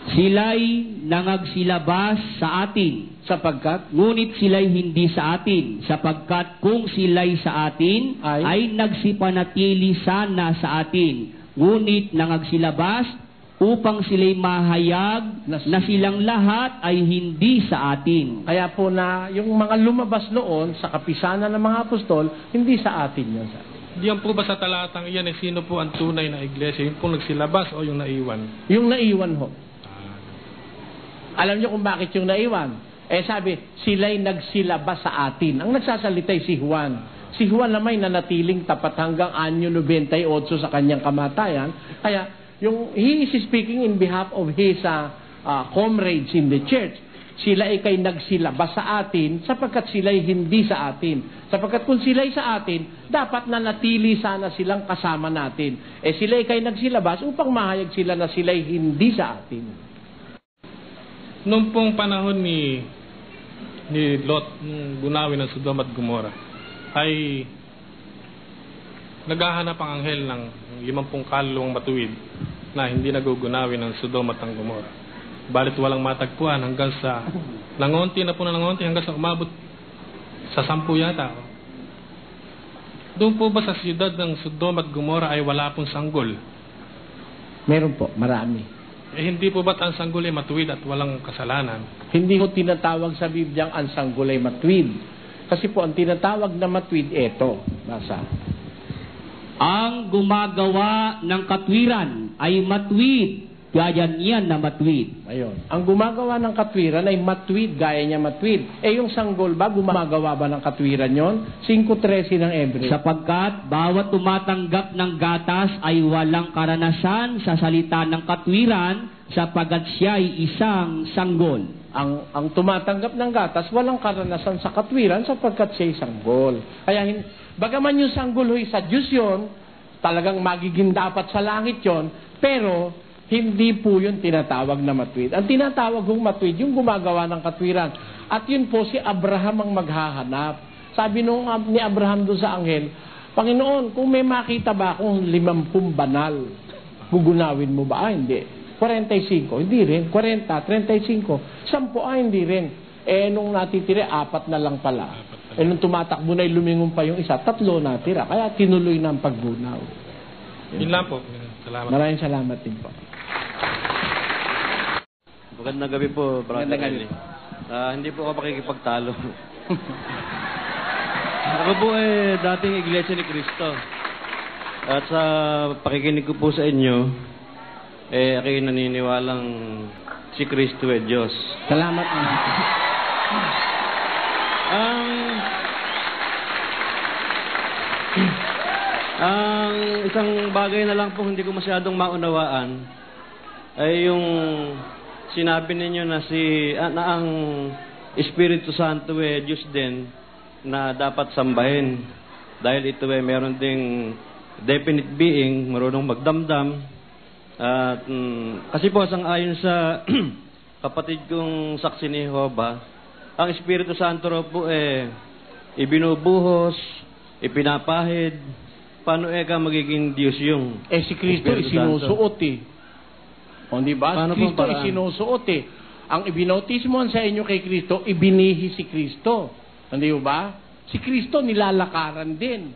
Sila'y nangagsilabas sa atin, sapagkat, ngunit sila'y hindi sa atin, sapagkat kung sila'y sa atin, ay nagsipanatili sana sa atin, ngunit nangagsilabas upang sila'y mahayag na silang lahat ay hindi sa atin. Kaya po na yung mga lumabas noon sa kapisanan ng mga apostol, hindi sa atin yun. Diyan po ba sa talatang iyan sino po ang tunay na iglesia? Yung po nagsilabas o yung naiwan? Yung naiwan ho. Alam niyo kung bakit yung naiwan? Sabi, sila'y nagsilabas sa atin. Ang nagsasalitay si Juan. Si Juan naman nanatiling tapat hanggang anyo 98 sa kanyang kamatayan. Kaya, he is speaking in behalf of his comrades in the church. Sila ay kay nagsilabas sa atin sapagkat sila ay hindi sa atin. Sapagkat kung sila ay sa atin, dapat nanatili sana silang kasama natin. Sila ay kay nagsilabas upang mahayag sila na sila ay hindi sa atin. Nung pong panahon ni Lot, nung gunawin ng Sodom at Gomora, ay naghahanap ang anghel ng 50 kaluluwang matuwid na hindi nagugunawin ng Sodom at ang Gomora. Balit walang matagpuan hanggang sa nangonti hanggang sa umabot sa 10 yata. Doon po ba sa siyudad ng Sodom at Gomora ay wala pong sanggol? Meron po, marami. Hindi po ba't ang sanggol ay matuwid at walang kasalanan? Hindi ko tinatawag sa Biblia ang sanggol ay matuwid. Kasi po, ang tinatawag na matuwid, eto. Basa. Ang gumagawa ng katwiran ay matuwid, gaya niyan na matuwid. Ayun. Ang gumagawa ng katwiran ay matuwid, gaya niya matuwid. Yung sanggol ba, gumagawa ba ng katwiran yon? 5:13 ng Hebreo. Sapagkat bawat tumatanggap ng gatas ay walang karanasan sa salita ng katwiran, sapagkat siya ay isang sanggol. Ang tumatanggap ng gatas, walang karanasan sa katwiran sapagkat siya ay sanggol. Kaya, bagaman yung sanggol ho'y sa Diyos yun, talagang magiging dapat sa langit yon, pero hindi po yun tinatawag na matuwid. Ang tinatawag kong matuwid, yung gumagawa ng katwiran. At yun po si Abraham ang maghahanap. Sabi ni Abraham doon sa anghel, Panginoon, kung may makita ba akong 50 banal, gugunawin mo ba? Hindi. 45, hindi rin. 40, 35, 10, hindi rin. Nung natitira, 4 na lang pala. Nung tumatakbo na lumingon pa yung isa, 3 natira. Kaya tinuloy na ang paggunaw. Yun lang po. Salamat. Maraming salamat din po. Magandang gabi po, Brother Magandang gabi. Hindi po ako makikipagtalo. Ako po dating Iglesia ni Cristo. At sa pakikinig ko po sa inyo, ako'y naniniwalang si Cristo Diyos. Salamat. Ang isang bagay na lang po hindi ko masyadong maunawaan ay yung sinabi ninyo na na ang Espiritu Santo Diyos din na dapat sambahin dahil ito meron ding definite being, marunong magdamdam. At kasi po sang-ayon sa kapatid kong saksi ni Jehovah, ang Espiritu Santo raw po ibinubuhos, ipinapahid. Paano ka magiging Diyos yung si Kristo isinusuot O, di ba? Paano Kristo isinusuot Ang ibinautismohan sa inyo kay Kristo, ibinihi si Kristo. Hindi ba? Si Kristo nilalakaran din.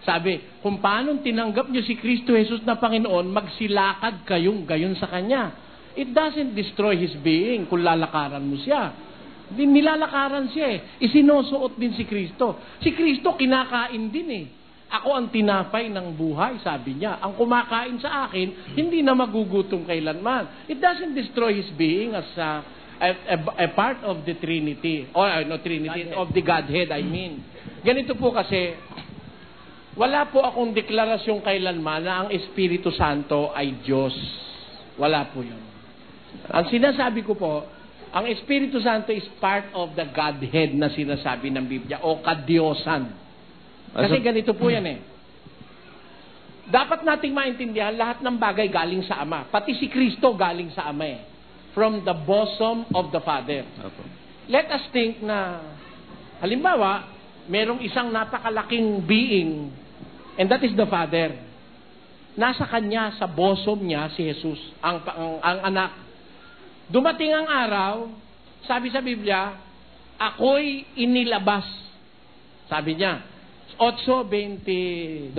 Sabi, kung paano tinanggap nyo si Kristo Jesus na Panginoon, magsilakad kayong gayon sa Kanya. It doesn't destroy His being kung lalakaran mo siya. Nilalakaran siya Isinusuot din si Kristo. Si Kristo kinakain din Ako ang tinapay ng buhay, sabi niya. Ang kumakain sa akin, hindi na magugutom kailanman. It doesn't destroy His being as a part of the Trinity. Trinity, of the Godhead, I mean. Ganito po kasi, wala po akong deklarasyong kailanman na ang Espiritu Santo ay Diyos. Wala po yun. Ang sinasabi ko po, ang Espiritu Santo is part of the Godhead na sinasabi ng Biblia, o kadyosan. Kasi ganito po yan Dapat nating maintindihan, lahat ng bagay galing sa Ama. Pati si Kristo galing sa Ama From the bosom of the Father. Let us think na, halimbawa, merong isang napakalaking being, and that is the Father. Nasa Kanya, sa bosom niya, si Jesus, ang anak. Dumating ang araw, sabi sa Biblia, ako'y inilabas. Sabi niya, 8:22.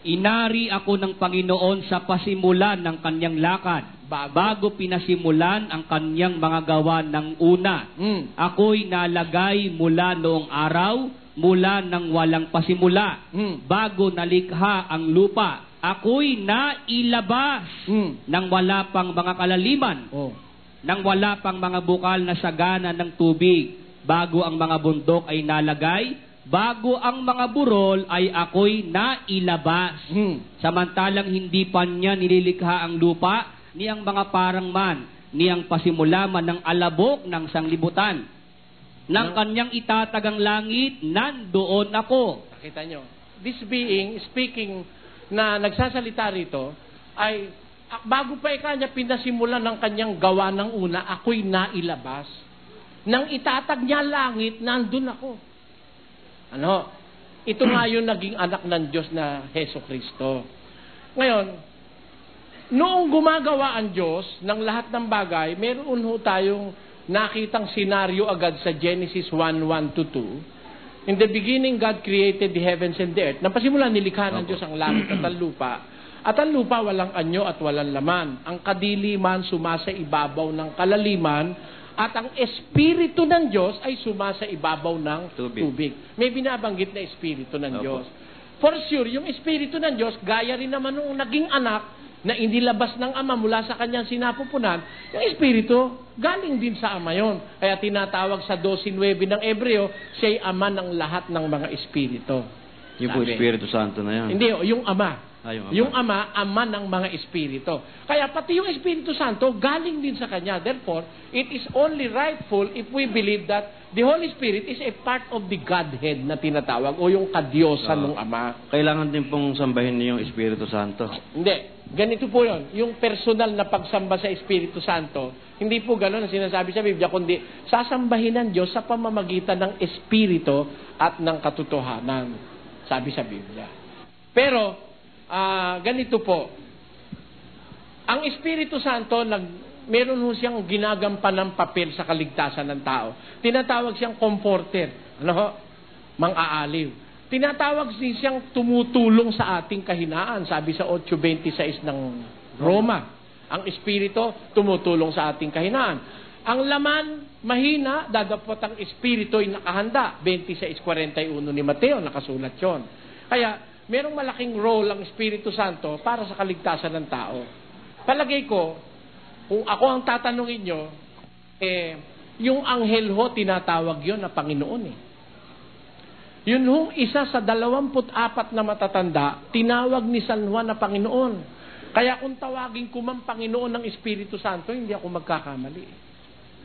Inari ako ng Panginoon sa pasimulan ng kanyang lakad, bago pinasimulan ang kanyang mga gawa ng una. Ako'y nalagay mula noong araw, mula nang walang pasimula, bago nalikha ang lupa. Ako'y nailabas nang wala pang mga kalaliman, nang wala pang mga bukal na sagana ng tubig, bago ang mga bundok ay nalagay, bago ang mga burol ay ako'y nailabas. Samantalang hindi pa niya nililikha ang lupa, ni ang mga parang man, ni ang pasimula man ng alabok ng sanglibutan. Nang kanyang itatagang langit, nandoon ako. Nakita nyo, this being, speaking, na nagsasalita rito, ay bago pa niya pinasimulan ng kanyang gawa ng una, ako'y nailabas. Nang itatag niya langit, nandun ako. Ano? Ito nga yung naging anak ng Diyos na Heso Kristo. Ngayon, noong gumagawa ang Diyos ng lahat ng bagay, meron ho tayong nakitang senaryo agad sa Genesis 1:1-2. In the beginning, God created the heavens and the earth. Napasimula, nilikha ng Diyos ang langit at ang lupa. At ang lupa walang anyo at walang laman. Ang kadiliman sumasa ibabaw ng kalaliman, at ang espiritu ng Diyos ay sumasa ibabaw ng tubig. May binabanggit na espiritu ng Diyos. For sure, yung espiritu ng Diyos, gaya rin naman nung naging anak na inilabas ng ama mula sa kanyang sinapupunan, yung espiritu, galing din sa ama yon. Kaya tinatawag sa 12:9 ng Ebreo, siya'y ama ng lahat ng mga espiritu. Yung po Espiritu Santo na yan. Hindi, yung ama. Yung ama ng mga espiritu. Kaya pati yung Espiritu Santo, galing din sa Kanya. Therefore, it is only rightful if we believe that the Holy Spirit is a part of the Godhead na tinatawag o yung kadyosan ng Ama. Kailangan din pong sambahin niyo yung Espiritu Santo. Hindi. Ganito po yun. Yung personal na pagsamba sa Espiritu Santo, hindi po gano'n ang sinasabi sa Biblia, kundi sasambahin ng Diyos sa pamamagitan ng Espiritu at ng katotohanan. Sabi sa Biblia. Pero, ganito po. Ang Espiritu Santo, meron ho siyang ginagampan ng papel sa kaligtasan ng tao. Tinatawag siyang comforter. Mang-aaliw. Tinatawag siyang tumutulong sa ating kahinaan. Sabi sa 8:26 ng Roma. Ang Espiritu tumutulong sa ating kahinaan. Ang laman, mahina, dadapot ang Espiritu ay nakahanda. 26:41 ni Mateo, nakasulat yun. Kaya, merong malaking role ang Espiritu Santo para sa kaligtasan ng tao. Palagay ko, kung ako ang tatanungin nyo, yung anghel ho, tinatawag yun na Panginoon eh. Yun hong isa sa 24 na matatanda, tinawag ni San Juan na Panginoon. Kaya kung tawagin ko man Panginoon ng Espiritu Santo, hindi ako magkakamali.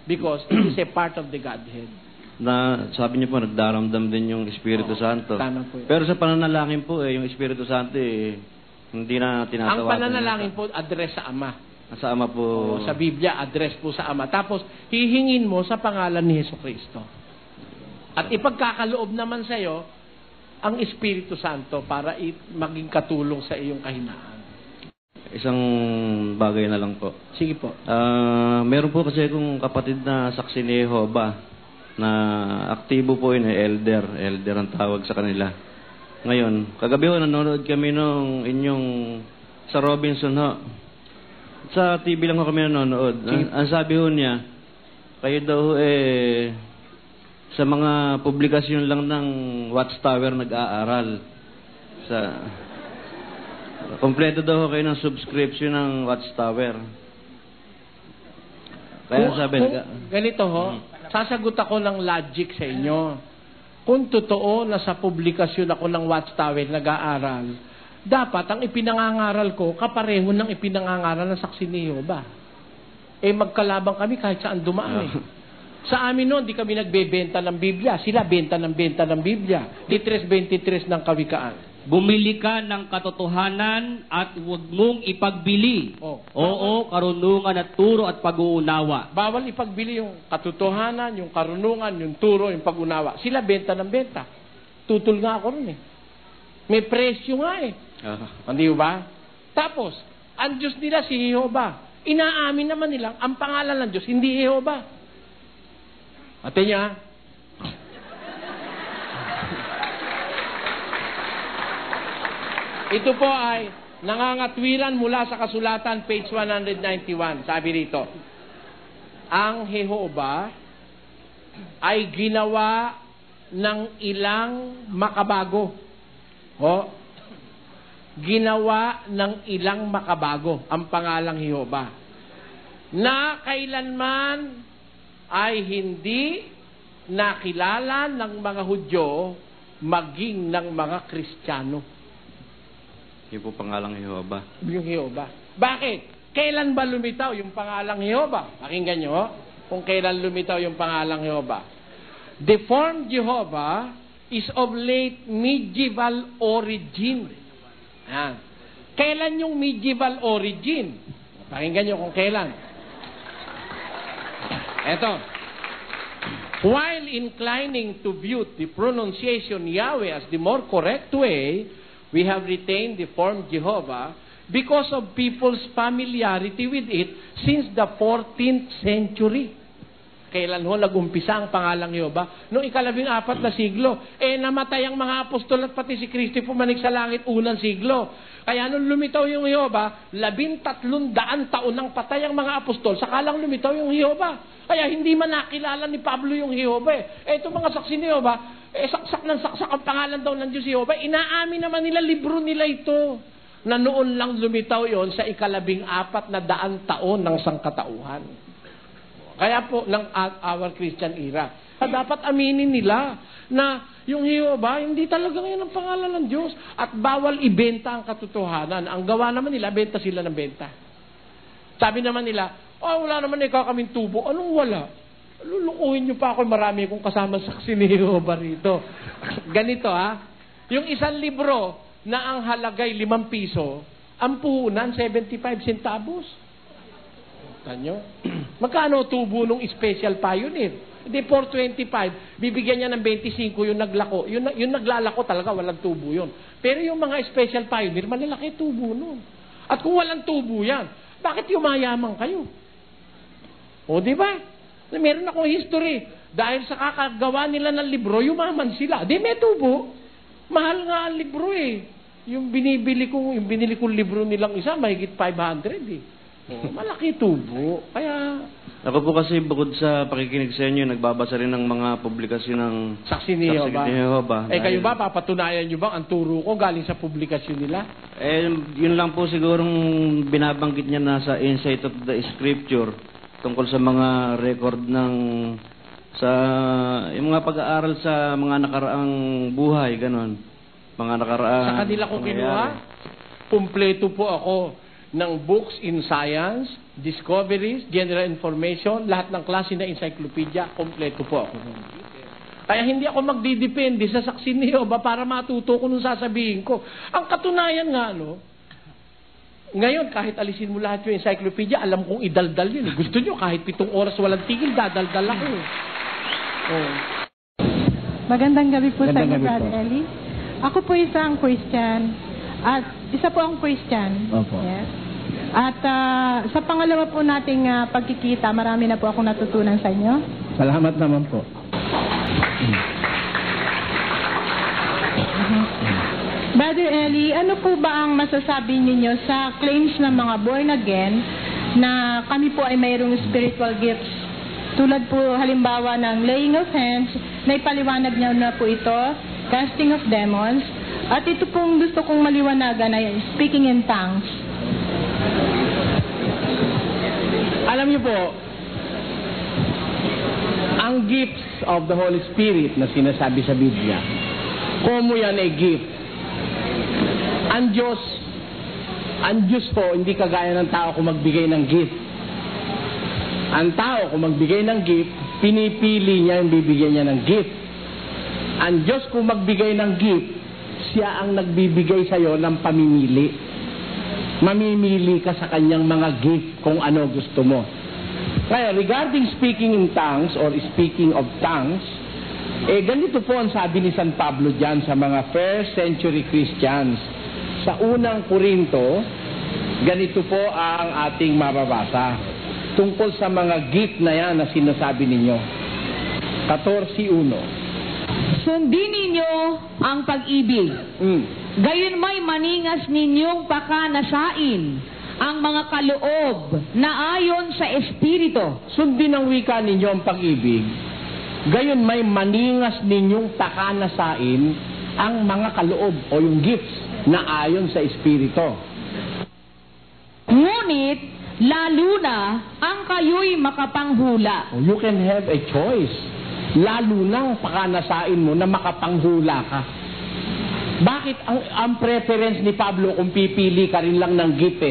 Because it is a part of the Godhead. Na sabi niyo po, nagdaramdam din yung Espiritu Santo. Tama po yun. Pero sa pananalangin po, yung Espiritu Santo, hindi na tinatawagan. Ang pananalangin po, address sa Ama. Sa Ama po. Sa Biblia, address po sa Ama. Tapos, hihingin mo sa pangalan ni Heso Kristo. At ipagkakaloob naman sa iyo ang Espiritu Santo para maging katulong sa iyong kahinaan. Isang bagay na lang po. Sige po. Meron po kasi akong kapatid na saksi ni Jehovah na aktibo po yun, elder ang tawag sa kanila. Ngayon, kagabi ho, nanonood kami nung inyong sa Robinson ho. Sa TV lang ho kami nanonood. Ang sabi ho niya, kayo daw sa mga publikasyon lang ng Watchtower nag-aaral. Kompleto daw ho kayo ng subscription ng Watchtower. Kaya sabi ganito ho, sasagot ako ng logic sa inyo. Kung totoo na sa publikasyon ako ng Watchtower nag-aaral, dapat ang ipinangangaral ko kapareho ng ipinangangaral ng saksi ni Jehovah. Magkalabang kami kahit saan dumaan Sa amin noon, di kami nagbebenta ng Biblia. Sila benta ng Biblia. Litres 23 ng Kawikaan. Bumili ka ng katotohanan at huwag mong ipagbili. Oo, karunungan at turo at pag-uunawa. Bawal ipagbili yung katotohanan, yung karunungan, yung turo, yung pag-unawa. Sila benta ng benta. Tutol nga ako rin May presyo nga Hindi ba? Tapos, ang Diyos nila si Jehovah. Inaamin naman nilang ang pangalan ng Diyos, hindi Jehovah. Ate niya, ito po ay nangangatwiran mula sa kasulatan, page 191. Sabi rito, ang Jehovah ay ginawa ng ilang makabago. Ginawa ng ilang makabago ang pangalang Jehovah. Na kailanman ay hindi nakilala ng mga Hudyo maging ng mga Kristiyano. Yung po pangalang Jehovah. Yung Jehovah. Bakit? Kailan ba lumitaw yung pangalang Jehovah? Pakinggan nyo, kung kailan lumitaw yung pangalang Jehovah. The form Jehovah is of late medieval origin. Kailan yung medieval origin? Pakinggan nyo kung kailan. Eto. While inclining to view the pronunciation Yahweh as the more correct way, we have retained the form Jehovah because of people's familiarity with it since the 14th century. Kailan ho nag-umpisa ang pangalang Jehovah? Noong 14 na siglo. Namatay ang mga apostol at pati si Kristo pumanik sa langit unang siglo. Kaya nung lumitaw yung Jehovah, 13,000 taon nang patay ang mga apostol, saka lang lumitaw yung Jehovah. Kaya hindi man nakilala ni Pablo yung Jehovah. Itong mga saksi ni Jehovah, saksak ng saksak ang pangalan daw ng Diyos Jehovah. Inaamin naman nila, libro nila ito. Na noon lang lumitaw yon sa 14 na taon ng sangkatauhan. Kaya po, ng our Christian era. Dapat aminin nila na yung Jehovah, hindi talaga ngayon ang pangalan ng Diyos. At bawal ibenta ang katotohanan. Ang gawa naman nila, benta sila ng benta. Sabi naman nila, wala naman ikaw kaming tubo. Anong wala? Lulukuhin niyo pa ako, marami kong kasama saksi ni Jehovah rito. Ganito yung isang libro na ang halagay 5 piso, ang puhunan 75 centavos. Tanyo? Magkano tubo nung Special Pioneer? Hindi, 425. Bibigyan niya ng 25 yung naglako. Yung naglalako talaga, walang tubo yun. Pero yung mga Special Pioneer, malalaki tubo nun. At kung walang tubo yan, bakit yumayaman kayo? O, di ba? Meron akong history. Dahil sa kakagawa nila ng libro, yumaman sila. Di, may tubo. Mahal nga ang libro Yung binili kong libro nilang isa, mahigit 500 malaki tubo. Kaya ako po kasi bukod sa pakikinig sa inyo, nagbabasa rin ng mga publikasyon ng Saksi ni Jehovah. Kayo ba, papatunayan nyo bang ang turo ko galing sa publikasyon nila? Yun lang po sigurong binabanggit niya na sa Insight of the Scripture tungkol sa mga record ng yung mga pag-aaral sa mga nakaraang buhay, ganon. Mga nakaraang sa kanila ko kinuha, kumpleto po ako ng books in science, discoveries, general information, lahat ng klase na encyclopedia, kompleto po ako. Kaya hindi ako magdidepende sa saksi ni Jehovah para matuto ko nung sasabihin ko. Ang katunayan nga, ngayon, kahit alisin mo lahat yung encyclopedia, alam kong idaldal yun. Gusto nyo, kahit 7 oras walang tigil, dadaldal ako. Magandang gabi po sa inyo, Brother Eli. Ako po isang Christian. At isa po ang Christian. Opo. Yes. At sa pangalawa po nating pagkikita, marami na po akong natutunan sa inyo. Salamat naman po. Brother Eli, ano po ba ang masasabi ninyo sa claims ng mga born again na kami po ay mayroong spiritual gifts? Tulad po halimbawa ng laying of hands, na ipaliwanag niyo na po ito, casting of demons, at ito pong gusto kong maliwanagan ay speaking in tongues. Alam niyo po, ang gifts of the Holy Spirit na sinasabi sa Biblia, komo yan ay gift. Ang Diyos po, hindi kagaya ng tao kung magbigay ng gift. Ang tao kung magbigay ng gift, pinipili niya yung bibigyan niya ng gift. Ang Diyos kung magbigay ng gift, siya ang nagbibigay sa'yo ng pamimili. Mamimili ka sa kanyang mga gift kung ano gusto mo. Kaya regarding speaking in tongues or speaking of tongues, ganito po ang sabi ni San Pablo dyan sa mga first century Christians. Sa unang Korinto, ganito po ang ating mababasa tungkol sa mga gift na yan na sinasabi ninyo. 14:1. Sundin ninyo ang pag-ibig. Gayon may maningas ninyong pakanasain ang mga kaloob na ayon sa Espiritu. Sundin ang wika ninyo ang pag-ibig. Gayon may maningas ninyong pakanasain ang mga kaloob o yung gifts na ayon sa Espiritu. Ngunit, lalo na ang kayo'y makapanghula. You can have a choice. Lalo na pakanasain mo na makapanghula ka. Bakit ang preference ni Pablo kung pipili ka rin lang ng gift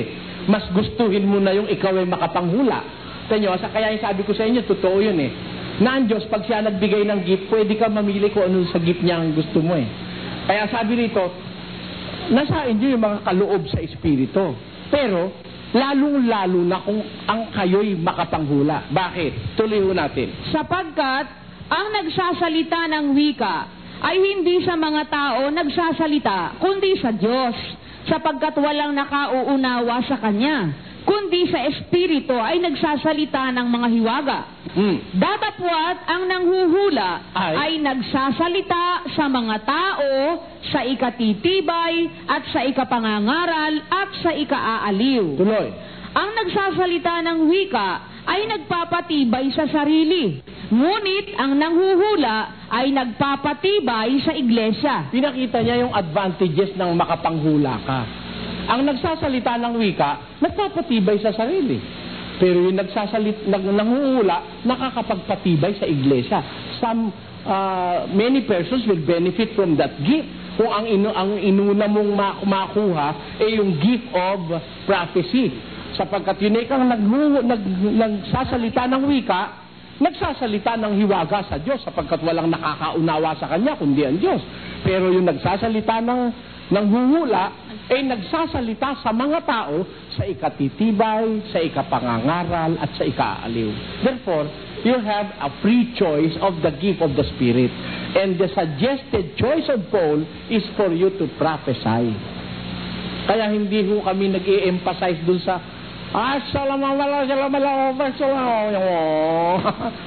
mas gustuhin mo na yung ikaw ay makapanghula? Kaya sabi ko sa inyo, totoo yun na ang Diyos, pag siya nagbigay ng gift, pwede ka mamili kung ano sa gift niya ang gusto mo Kaya sabi rito, nasa inyo yung mga kaloob sa Espiritu. Pero, lalong-lalo na kung ang kayo'y makapanghula. Bakit? Tuloy ho natin. Sapagkat ang nagsasalita ng wika ay hindi sa mga tao nagsasalita, kundi sa Diyos, sapagkat walang nakauunawa sa Kanya, kundi sa Espiritu ay nagsasalita ng mga hiwaga. Datapwat ang nanghuhula ay nagsasalita sa mga tao sa ikatitibay at sa ikapangangaral at sa ikaaaliw. Tuloy. Ang nagsasalita ng wika ay nagpapatibay sa sarili, ngunit ang nanghuhula ay nagpapatibay sa iglesia. Pinakita niya yung advantages ng makapanghula ka. Ang nagsasalita ng wika, nagpapatibay sa sarili. Pero yung nanghuhula, nakakapagpatibay sa iglesia. Many persons will benefit from that gift. Kung ang inuna mong makuha ay yung gift of prophecy. Sapagkat yun ay kang nagsasalita ng wika, nagsasalita ng hiwaga sa Diyos sapagkat walang nakakaunawa sa Kanya kundi ang Diyos. Pero yung nagsasalita ng huhula ay nagsasalita sa mga tao sa ikatitibay, sa ikapangangaral at sa ikaaliw. Therefore, you have a free choice of the gift of the Spirit. And the suggested choice of Paul is for you to prophesy. Kaya hindi ho kami nag-i-emphasize dun sa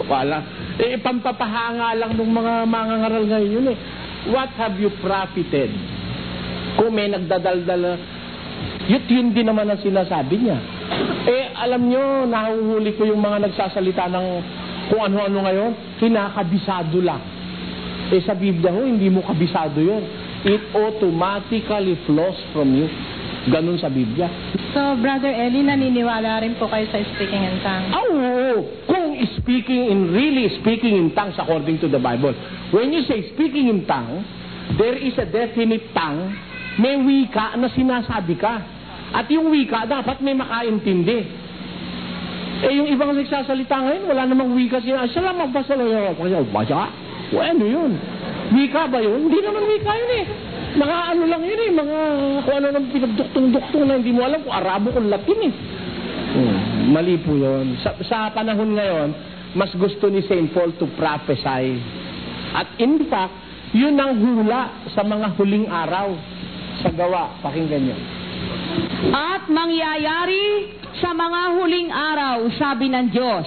wala. Pampapahanga lang ng mga mangangaral ngayon yun eh. What have you profited? Kung may nagdadaldal, yun din naman ang sinasabi niya. Alam nyo, nahuhuli ko yung mga nagsasalita ng kung ano-ano ngayon, kinakabisado lang. Sa Biblia ho, hindi mo kabisado yun. It automatically flows from you. Ganun sa Biblia. So, Brother Eli, naniniwala rin po kayo sa speaking in tongues? Oo. Kung really speaking in tongues according to the Bible. When you say speaking in tongues, there is a definite tongue, may wika na sinasabi ka. At yung wika, dapat may makaintindi. Yung ibang nagsasalita ngayon, wala namang wika siya. Salamat ba sa layo? Ano yun? Wika ba yun? Hindi naman wika yun eh. Mga ano lang yun eh. Mga kung ano nang pinagduktong-duktong na hindi mo alam kung Arabo kung Latin eh. Mali po yun. Sa panahon ngayon, mas gusto ni St. Paul to prophesy. At in fact, yun ang hula sa mga huling araw sa gawa. Pakinggan nyo. At mangyayari sa mga huling araw, sabi ng Diyos,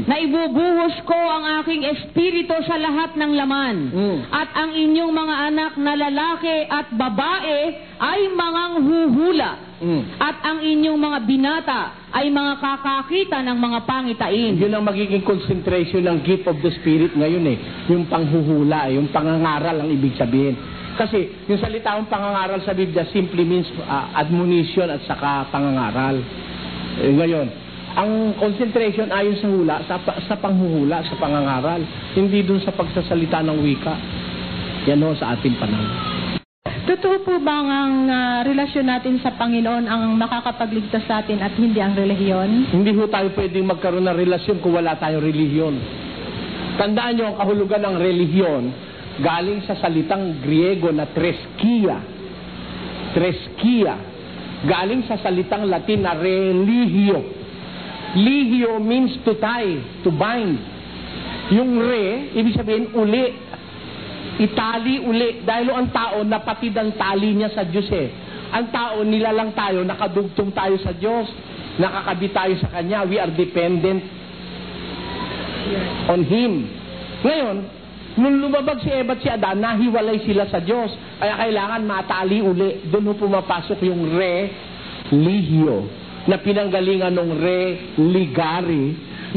na ibubuhos ko ang aking espiritu sa lahat ng laman. At ang inyong mga anak na lalaki at babae ay manganghuhula. At ang inyong mga binata ay mga kakakita ng mga pangitain. Yun ang magiging concentration ng gift of the Spirit ngayon eh. Yung panghuhula, yung pangangaral ang ibig sabihin. Kasi yung salitang pangangaral sa Biblia simply means admonition at saka pangangaral. Ngayon, ang concentration ayon sa hula, sa panghuhula, sa pangangaral, hindi dun sa pagsasalita ng wika. Yan ho sa ating panahon. Totoo po bang ang relasyon natin sa Panginoon ang makakapagligtas sa atin at hindi ang relihiyon? Hindi ho tayo pwedeng magkaroon ng relasyon kung wala tayong relihiyon. Tandaan nyo ang kahulugan ng relihiyon galing sa salitang Griego na treskia. Treskia. Galing sa salitang Latin na religio. Ligio means to tie, to bind. Yung re, ibig sabihin uli. Itali uli. Dahil ang tao, napatid ang tali niya sa Diyos eh. Ang tao, nilalang tayo, nakadugtong tayo sa Diyos. Nakakabit tayo sa Kanya. We are dependent on Him. Ngayon, nung lumabag si Eva at si Adan, nahiwalay sila sa Diyos. Kaya kailangan matali uli. Doon pumapasok yung religio na pinanggalingan ng religare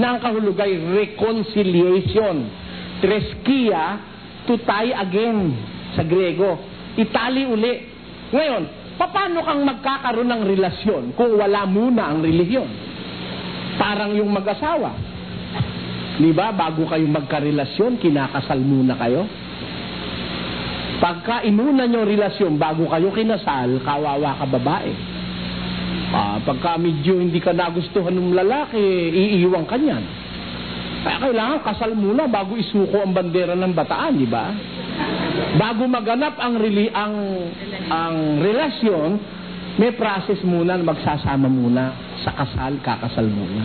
na ang kahulugay reconciliation. Treskia, to tie again sa Grego. Itali uli. Ngayon, paano kang magkakaroon ng relasyon kung wala muna ang relihiyon? Parang yung mag-asawa. Diba, bago kayo magkarelasyon, kinakasal muna kayo? Pagka inuna nyo relasyon, bago kayo kinasal, kawawa ka babae. Pagka medyo hindi ka nagustuhan ng lalaki, iiwang ka niyan. Kaya kailangan kasal muna bago isuko ang bandera ng bataan, di ba? Bago maganap ang relasyon, may process muna, magsasama muna. Sa kasal, kakasal muna.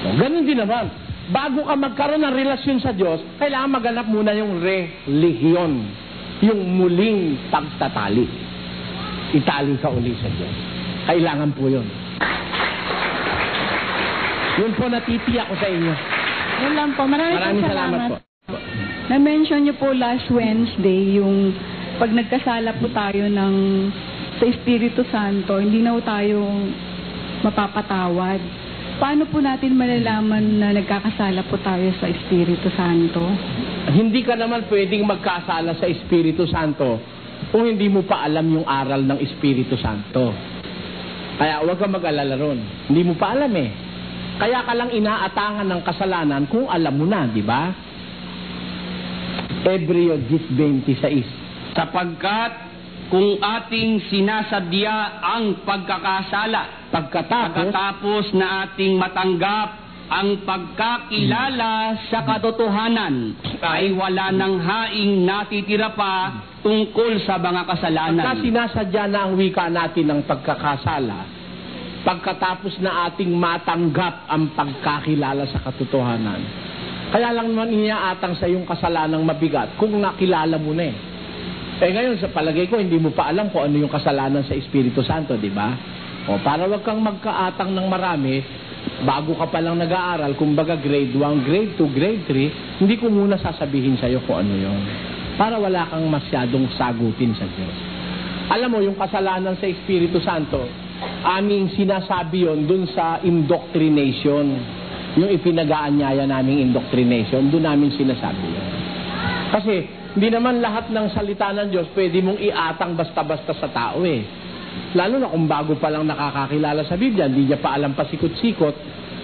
So, ganun din naman. Bago ka magkaroon ng relasyon sa Diyos, kailangan maganap muna yung relihiyon. Yung muling pagtatali. Itali ka uli sa Diyos. Kailangan po yun. Yun po natitiyak ko sa inyo. Yun lang po. Maraming salamat po. Na-mention niyo po last Wednesday yung pag nagkasala po tayo sa Espiritu Santo, hindi na po tayo mapapatawad. Paano po natin malalaman na nagkakasala po tayo sa Espiritu Santo? Hindi ka naman pwedeng magkasala sa Espiritu Santo kung hindi mo pa alam yung aral ng Espiritu Santo. Kaya huwag kang mag-alala ron. Hindi mo pa alam eh. Kaya ka lang inaatangan ng kasalanan kung alam mo na, di ba? Hebreo 10:26. Sapagkat kung ating sinasadya ang pagkakasala, pagkatapos na ating matanggap ang pagkakilala sa katotohanan, ay wala nang haing natitira pa tungkol sa mga kasalanan. Pagka sinasadya na ang wika natin ng pagkakasala, pagkatapos na ating matanggap ang pagkakilala sa katotohanan, kaya lang naman iniaatang sa iyong kasalanang mabigat kung nakilala mo na eh. Ngayon, sa palagay ko, hindi mo pa alam kung ano yung kasalanan sa Espiritu Santo, di ba? O, para wag kang magkaatang ng marami, bago ka pa lang nag-aaral, kumbaga grade 1, grade 2, grade 3, hindi ko muna sasabihin sa iyo kung ano yun. Para wala kang masyadong sagutin sa Diyos. Alam mo, yung kasalanan sa Espiritu Santo, aming sinasabi yon dun sa indoctrination. Yung ipinag-aanyaya naming indoctrination, doon namin sinasabi yun. Kasi, hindi naman lahat ng salita ng Diyos pwede mong iatang basta-basta sa tao eh. Lalo na kung bago pa lang nakakakilala sa Biblia, hindi niya pa alam pasikot-sikot,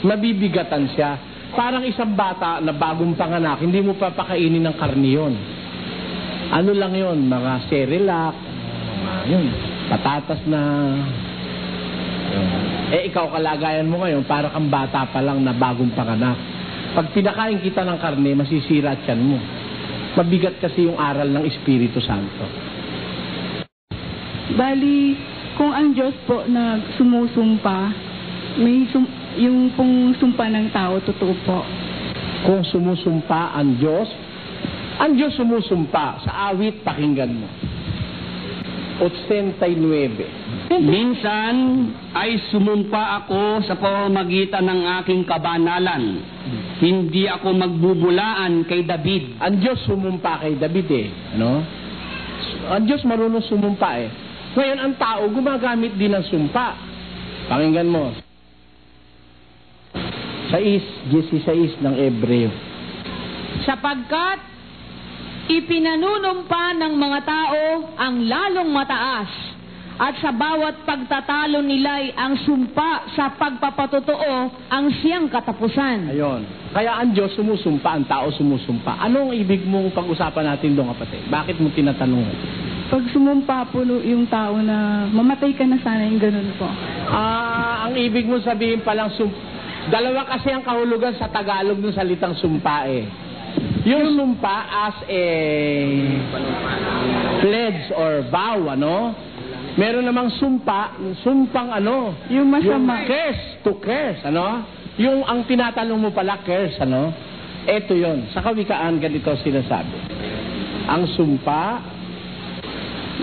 mabibigatan siya. Parang isang bata na bagong panganak, hindi mo pa pakainin ng karne yun. Ano lang yun? Mga Cerelac, yun, patatas na... ikaw kalagayan mo ngayon, para kang bata pa lang na bagong panganak. Pag pinakain kita ng karne, masisira tiyan mo. Mabigat kasi yung aral ng Espiritu Santo. Bali, kung ang Diyos po na sumusumpa, yung pong sumpa ng tao, totoo po. Kung sumusumpa ang Diyos sumusumpa. Sa awit, pakinggan mo. 89. Minsan ay sumumpa ako sa pamamagitan ng aking kabanalan. Hindi ako magbubulaan kay David. Ang Diyos sumumpa kay David eh. Ano? Ang Diyos marunong sumumpa eh. Ngayon, ang tao gumagamit din ng sumpa. Pakinggan mo. 16 ng Hebreo. Sapagkat ipinanunumpa ng mga tao ang lalong mataas, at sa bawat pagtatalo nila'y ang sumpa sa pagpapatotoo ang siyang katapusan. Ayon. Kaya ang Diyos sumusumpa, ang tao sumusumpa. Anong ibig mong pag-usapan natin doon, kapatid? Bakit mo tinatanong? Pag sumumpa po yung tao na mamatay ka na sana, yung ganun po. Ang ibig mo sabihin palang dalawa kasi ang kahulugan sa Tagalog ng salitang sumpa eh. Yung sumpa as a pledge or vow, ano? Meron namang sumpang ano? Yung masama. Yung curse, to curse, ano? Yung ang tinatanong mo pala, curse, ano? Ito yon. Sa kawikaan, ganito sinasabi. Ang sumpa,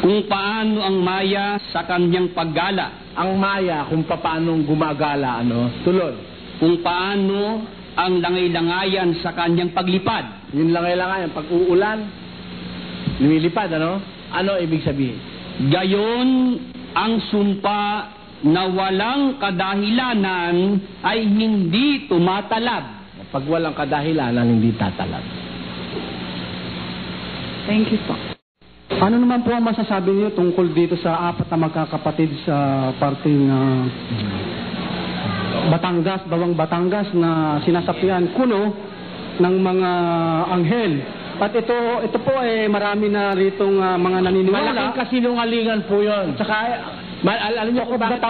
kung paano ang maya sa kanyang paggala. Ang maya, kung paano gumagala, ano? Tuloy. Kung paano ang langay-langayan sa kanyang paglipad. Yung langay-langayan, pag uulan, lumilipad, ano? Ano ibig sabihin? Gayon, ang sumpa na walang kadahilanan ay hindi tumatalab. Pag walang kadahilanan, hindi tatalab. Thank you po. Ano naman po ang masasabi niyo tungkol dito sa apat na magkakapatid sa parting Batangas, Bawang Batangas na sinasapian kuno ng mga anghel? At ito po ay marami na ritong mga naniniwala. Malaking kasinungalingan po yun. Saka, alam niyo kung bakit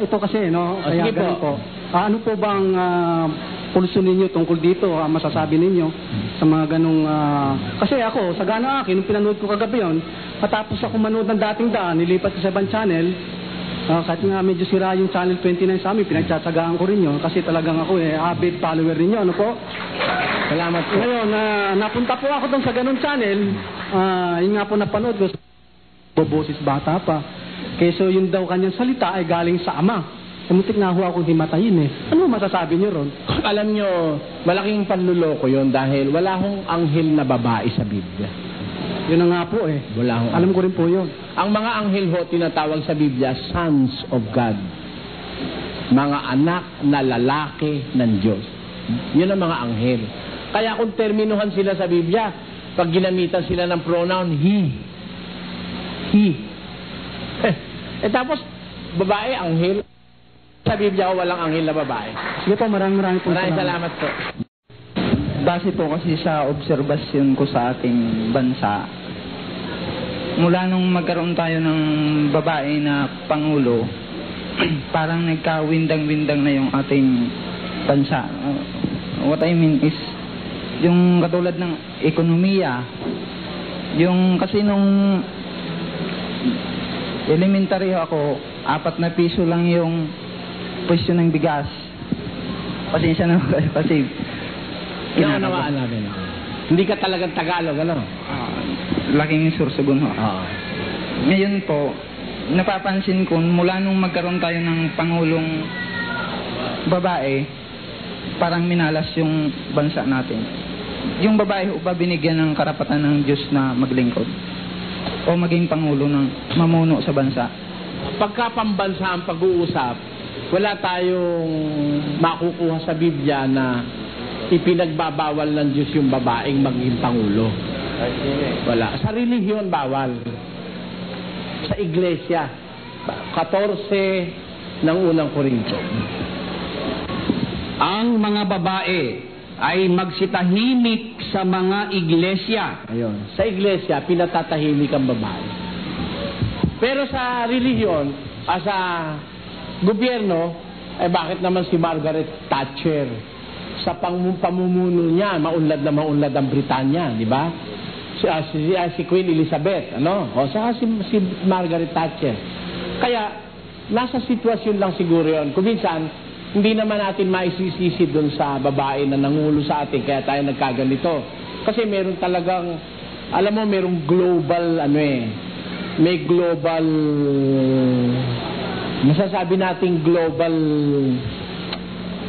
ito kasi, no? Sige po. Ano po bang pulso ninyo tungkol dito, masasabi ninyo sa mga ganong... kasi ako, sa gana akin, nung pinanood ko kagabi yun, matapos ako manood ng dating daan, nilipat ko sa ibang channel, kahit nga medyo sira yung channel 29 sa amin, pinagtsatsagaan ko rin yun, kasi talagang ako avid follower ninyo, ano po? Salamat po. Ngayon, napunta po ako doon sa ganong channel, yun nga po napanood ko, boses bata pa. Kaysa yun daw kanyang salita ay galing sa Ama. Muntik na ho akong himatayin Ano masasabi niyo ron? Alam niyo, malaking panluloko yun dahil wala hong anghel na babae sa Biblia. Yun na nga po Wala hong Alam ko rin po yun. Ang mga anghel ho, tinatawag sa Biblia, sons of God. Mga anak na lalaki ng Diyos. Yun ang mga anghel. Kaya kung terminuhan sila sa Biblia, pag ginamitan sila ng pronoun, he. Tapos, babae, anghel. Sa Biblia, walang anghel na babae. Sige po, maraming po. Maraming salamat po. Base po kasi sa obserbasyon ko sa ating bansa, mula nung magkaroon tayo ng babae na pangulo, parang nagkawindang-windang na yung ating bansa. What I mean is, yung katulad ng ekonomiya, yung kasi nung elementary ako, 4 na piso lang yung presyo ng bigas. Pasensya na kasi Naunawaan namin. Hindi ka talagang Tagalog, ano? Laking Sursugun ho. Ngayon po, napapansin ko, mula nung magkaroon tayo ng Pangulong babae, parang minalas yung bansa natin. Yung babae ho ba binigyan ng karapatan ng Diyos na maglingkod? O maging Pangulo ng mamuno sa bansa? Pagka pambansa ang pag-uusap, wala tayong makukuha sa Biblia na ipinagbabawal ng Diyos yung babaeng maging Pangulo. Wala. Sa relihiyon, bawal. Sa iglesia, 14 ng unang Korinto. Ang mga babae ay magsitahimik sa mga iglesia. Ayun. Sa iglesia, pinatatahimik ang babae. Pero sa relihiyon, sa gobyerno, bakit naman si Margaret Thatcher sa pamumuno niya, maunlad ang Britanya, di ba? Si Queen Elizabeth, ano? O saka si Margaret Thatcher. Kaya, nasa sitwasyon lang siguro yun. Kung minsan, hindi naman natin maisisisi dun sa babae na nangulo sa atin, kaya tayo nagkaganito. Kasi meron talagang, alam mo, merong global, may global, masasabi natin global,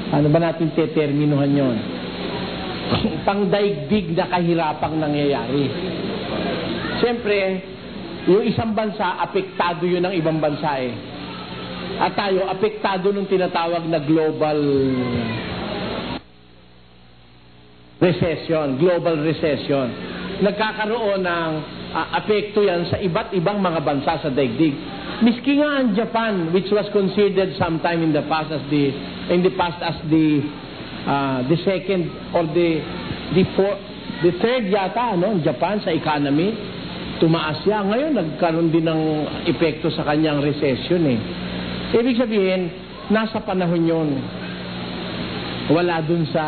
ano ba natin teterminuhan yon? Pangdaigdig na kahirapang nangyayari. Siyempre, yung isang bansa, apektado yun ng ibang bansa At tayo, apektado nung tinatawag na global recession, global recession. Nagkakaroon ng apekto yan sa iba't ibang mga bansa sa daigdig. Miski nga ang Japan, which was considered sometime in the past as the second or the third yata, Japan sa economy, tumaas siya. Ngayon, nagkaroon din ng epekto sa kanyang recession Ibig sabihin, nasa panahon yun. Wala dun sa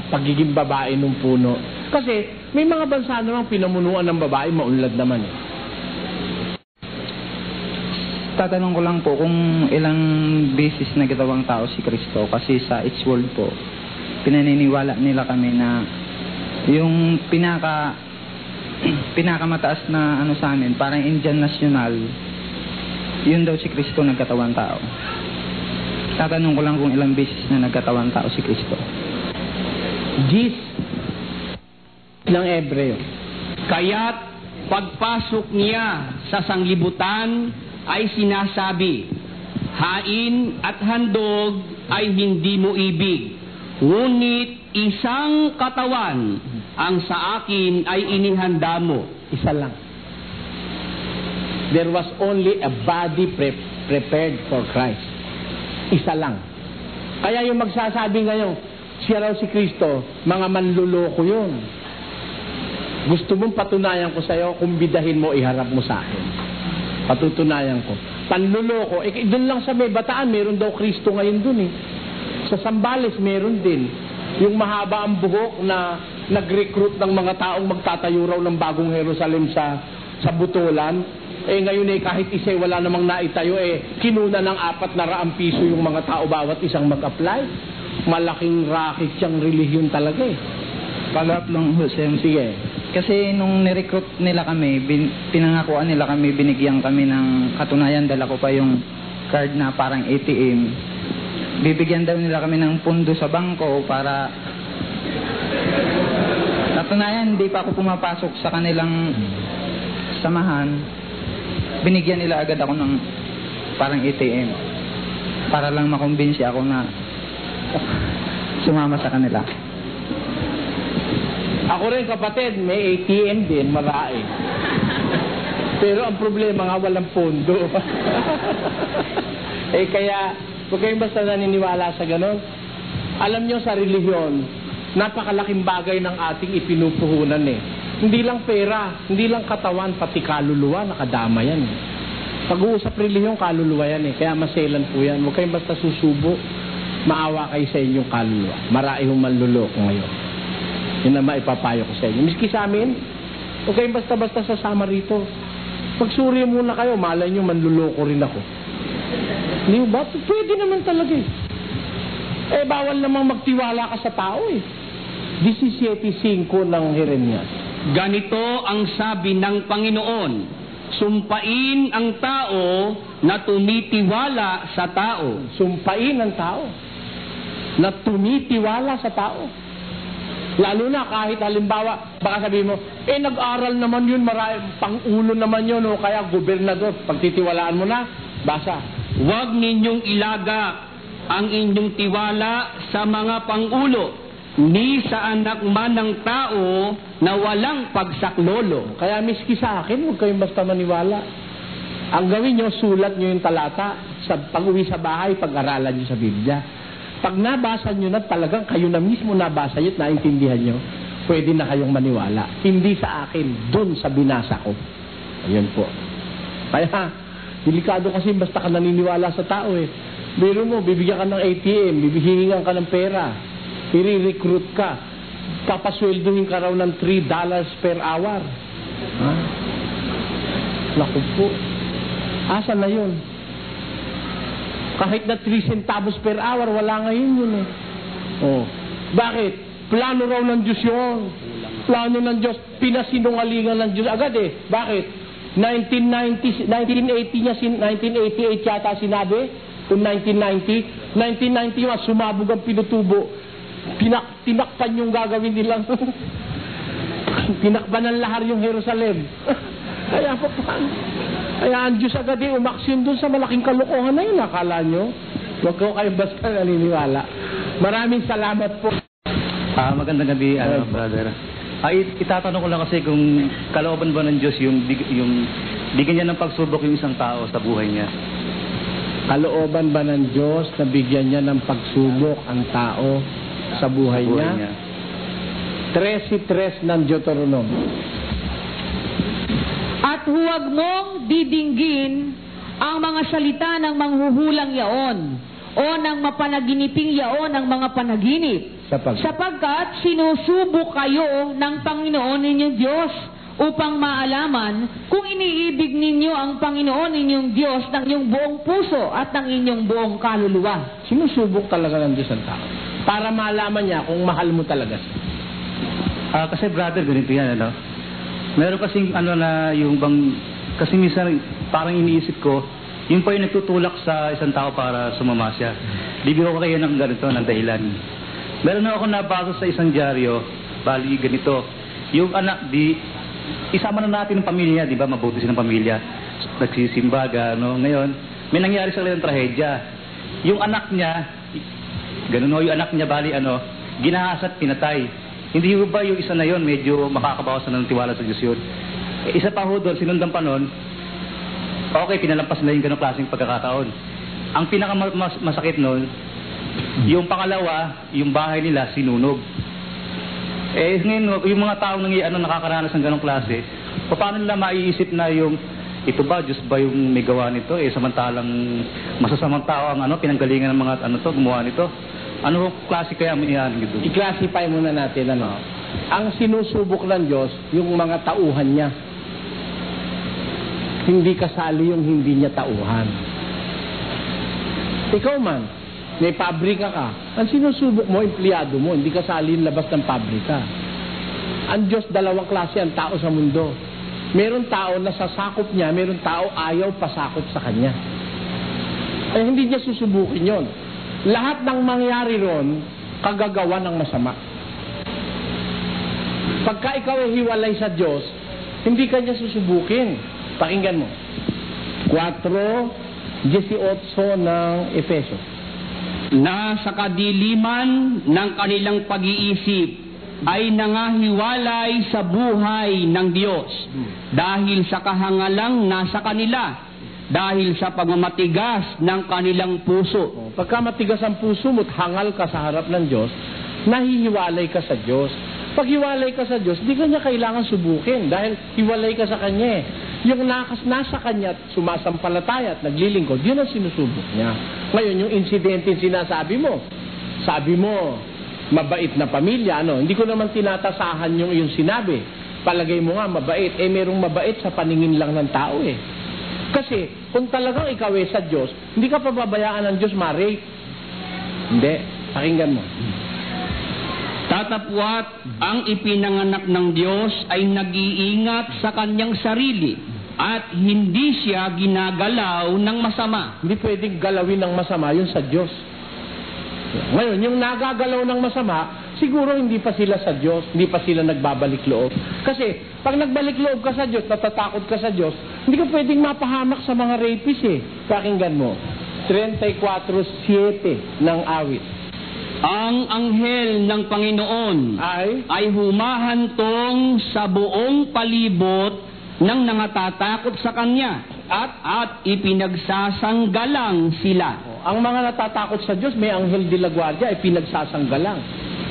pagiging babae ng puno. Kasi, may mga bansa namang pinamunuan ng babae, maunlad naman Tatanong ko lang po kung ilang beses na gitawang tao si Kristo, kasi sa It's World po, pinaniniwala nila kami na yung pinakamataas na sa amin, parang Indian National, yun daw si Kristo nagkatawang tao. Tatanong ko lang kung ilang beses na nagkatawang tao si Kristo. Gis ng Ebreo. Kaya't pagpasok niya sa sanglibutan ay sinasabi, hain at handog ay hindi mo ibig, ngunit isang katawan ang sa akin ay inihanda mo. Isa lang. There was only a body prepared for Christ. Isa lang. Kaya yung magsasabi ngayon, siya raw si Kristo, mga manluloko yun. Gusto mong patunayan ko sa'yo, kumbidahin mo, iharap mo sa akin. Patutunayan ko. Panluloko, doon lang sa may Bataan, meron daw Kristo ngayon doon Sa Sambales, meron din. Yung mahaba ang buhok na nag-recruit ng mga taong magtatayo raw ng bagong Jerusalem sa Butulan. Ngayon kahit isa wala namang naitayo, kinuna ng 400 piso yung mga tao bawat isang mag-apply. Malaking racket siyang relihiyon talaga Follow-up lang, Jose. Sige. Kasi nung nirecruit nila kami, pinangakuan nila kami, binigyan kami ng katunayan, dala ko pa yung card na parang ATM. Bibigyan daw nila kami ng pundo sa bangko para katunayan, hindi pa ako pumapasok sa kanilang samahan. Binigyan nila agad ako ng parang ATM para lang makumbinsi ako na sumama sa kanila. Ako rin, kapatid, may ATM din, marami. Pero ang problema nga, walang pondo. Kaya, huwag kayong basta naniniwala sa ganon. Alam nyo, sa relihiyon, napakalaking bagay ng ating ipinupuhunan Hindi lang pera, hindi lang katawan, pati kaluluwa, nakadama yan. Pag-uusap relihiyon, kaluluwa yan Kaya maselan po yan. Huwag kayong basta susubo, maawa kayo sa inyong kaluluwa. Marami hong manluloko ngayon. Yun na maipapayo ko sa inyo. Miski sa amin, huwag kayong basta-basta sasama rito. Pagsuri muna kayo, malay nyo, manluloko rin ako. Hindi ba? Pwede naman talaga bawal namang magtiwala ka sa tao 17:5 ng Jeremias. Ganito ang sabi ng Panginoon, sumpain ang tao na tumitiwala sa tao. Sumpain ang tao na tumitiwala sa tao. Lalo na kahit halimbawa, baka sabihin mo, nag-aral naman yun, pang-ulo naman yun, o kaya gobernador, pagtitiwalaan mo na, basa. Huwag ninyong ilagak ang inyong tiwala sa mga pang-ulo, ni sa anak man ng tao na walang pagsaklolo. Kaya miski sa akin, huwag kayong basta maniwala. Ang gawin nyo, sulat nyo yung talata. Pag-uwi sa bahay, pag-aralan nyo sa Biblia. Pag nabasa nyo na, talagang kayo na mismo nabasa nyo at naintindihan nyo, pwede na kayong maniwala. Hindi sa akin, dun sa binasa ko. Ayun po. Kaya, delikado kasi basta ka naniniwala sa tao Biro mo, bibigyan ka ng ATM, bibigyan ka ng pera, i-recruit ka, papasweldohin ka raw ng $3 per hour. Naku po. Asa na yun? Kahit na 3 centavos per hour, wala ngayon yun Bakit? Plano raw ng Diyos yun. Plano ng Diyos. Pinasinungalingan ng Diyos agad Bakit? 1988 yata sinabi. Kung 1990, 1991, sumabog ang pinutubo. Tinakpan yung gagawin nilang. Tinakpan ng lahar yung Jerusalem. Kaya pa paano? Kaya ang Diyos agad umaksyon dun sa malaking kalokohan na yun. Akala nyo? Huwag ko kayo basta naniniwala. Maraming salamat po. Magandang gabi, brother. Itatanong ko lang kasi kung kalooban ba ng Diyos yung bigyan niya ng pagsubok yung isang tao sa buhay niya. Kalooban ba ng Diyos na bigyan niya ng pagsubok ang tao sa buhay niya? 13:3 ng Deuteronomy. At huwag mong didinggin ang mga salita ng manghuhulang yaon o ng mapanaginiping yaon ng mga panaginip. Sapagkat sinusubok kayo ng Panginoon ninyong Diyos upang maalaman kung iniibig ninyo ang Panginoon ninyong Diyos ng inyong buong puso at ng inyong buong kaluluwa. Sinusubok talaga ng Diyos ang tao para malaman niya kung mahal mo talaga siya. Kasi brother, ganito yan, meron kasing na yung kasi minsan parang iniisip ko, yun pa yung nagtutulak sa isang tao para sumama siya. Bibigyan ko kayo ng ganito, ng dahilan. Meron na ako nabasa sa isang dyaryo, bali ganito, yung anak, isama na natin ang pamilya, di ba? Mabuti silang pamilya. Nagsisimba, ngayon, may nangyari sa kanilang trahedya. Yung anak niya, yung anak niya, bali, ginahas at pinatay. Hindi ba yung isa na yon medyo makakabawasan ng tiwala sa Diyos yun? Isa pa ho doon, sinundan pa nun, okay, pinalampas na yung ganong klaseng pagkakataon. Ang pinakamasakit nun, yung pangalawa, yung bahay nila, sinunog. Ngayon, yung mga taong nakakaranas ng ganong klase, paano nila maiisip na yung, ito ba, Diyos ba yung may gawa nito? Samantalang masasamang tao ang pinanggalingan ng mga gumawa nito. Ano klase kaya ang iyan? I-classify muna natin, ano. Ang sinusubok ng Diyos, yung mga tauhan niya. Hindi kasali yung hindi niya tauhan. Ikaw man, may pabrika ka. Ang sinusubok mo, empleyado mo, hindi kasali yung labas ng pabrika. Ang Diyos, dalawang klase ang tao sa mundo. Meron tao na sasakop niya, meron tao ayaw pasakop sa kanya. Eh, hindi niya susubukin yon. Lahat ng mangyari ron, kagagawa ng masama. Pagka ikaw ay hiwalay sa Diyos, hindi ka niya susubukin. Pakinggan mo. 4:18 ng Efeso. Na sa kadiliman ng kanilang pag-iisip ay nangahiwalay sa buhay ng Diyos dahil sa kahangalang nasa kanila, dahil sa pagmamatigas ng kanilang puso. Pagka matigas ang puso mo at hangal ka sa harap ng Diyos, nahihiwalay ka sa Diyos. Pag hiwalay ka sa Diyos, di ka niya kailangan subukin dahil hiwalay ka sa Kanya. Yung nasa Kanya at sumasampalataya at naglilingkod, yun ang sinusubok niya. Ngayon, yung insidente sinasabi mo, sabi mo, mabait na pamilya, ano? Hindi ko naman tinatasahan yung sinabi. Palagay mo nga, mabait. Eh, merong mabait sa paningin lang ng tao eh. Kasi, kung talagang ikaw eh sa Diyos, hindi ka pababayaan ng Diyos ma-rape. Hindi. Pakinggan mo. Tatapwat ang ipinanganak ng Diyos ay nag-iingat sa kanyang sarili at hindi siya ginagalaw ng masama. Hindi pwedeng galawin ng masama yun sa Diyos. Ngayon, yung nagagalaw ng masama, siguro hindi pa sila sa Diyos, hindi pa sila nagbabalik loob. Kasi, pag nagbalik loob ka sa Diyos, natatakot ka sa Diyos, hindi ka pwedeng mapahamak sa mga rapist eh. Pakinggan mo, 34:7 ng awit. Ang anghel ng Panginoon ay humahantong sa buong palibot ng nangatatakot sa Kanya at ipinagsasanggalang sila. Ang mga natatakot sa Diyos, may anghel de la guardia, ay pinagsasanggalang.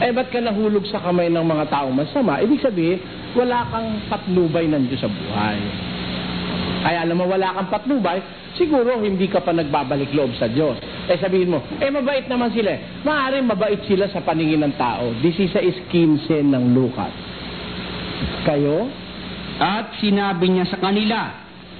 Eh, ba't ka nahulog sa kamay ng mga taong masama? Ibig sabihin, wala kang patnubay ng Diyos sa buhay. Kaya alam mo, wala kang patnubay, siguro hindi ka pa nagbabalik loob sa Diyos. Eh, sabihin mo, mabait naman sila. Maaaring mabait sila sa paningin ng tao. 16:15 ng Lucas. Kayo? At sinabi niya sa kanila,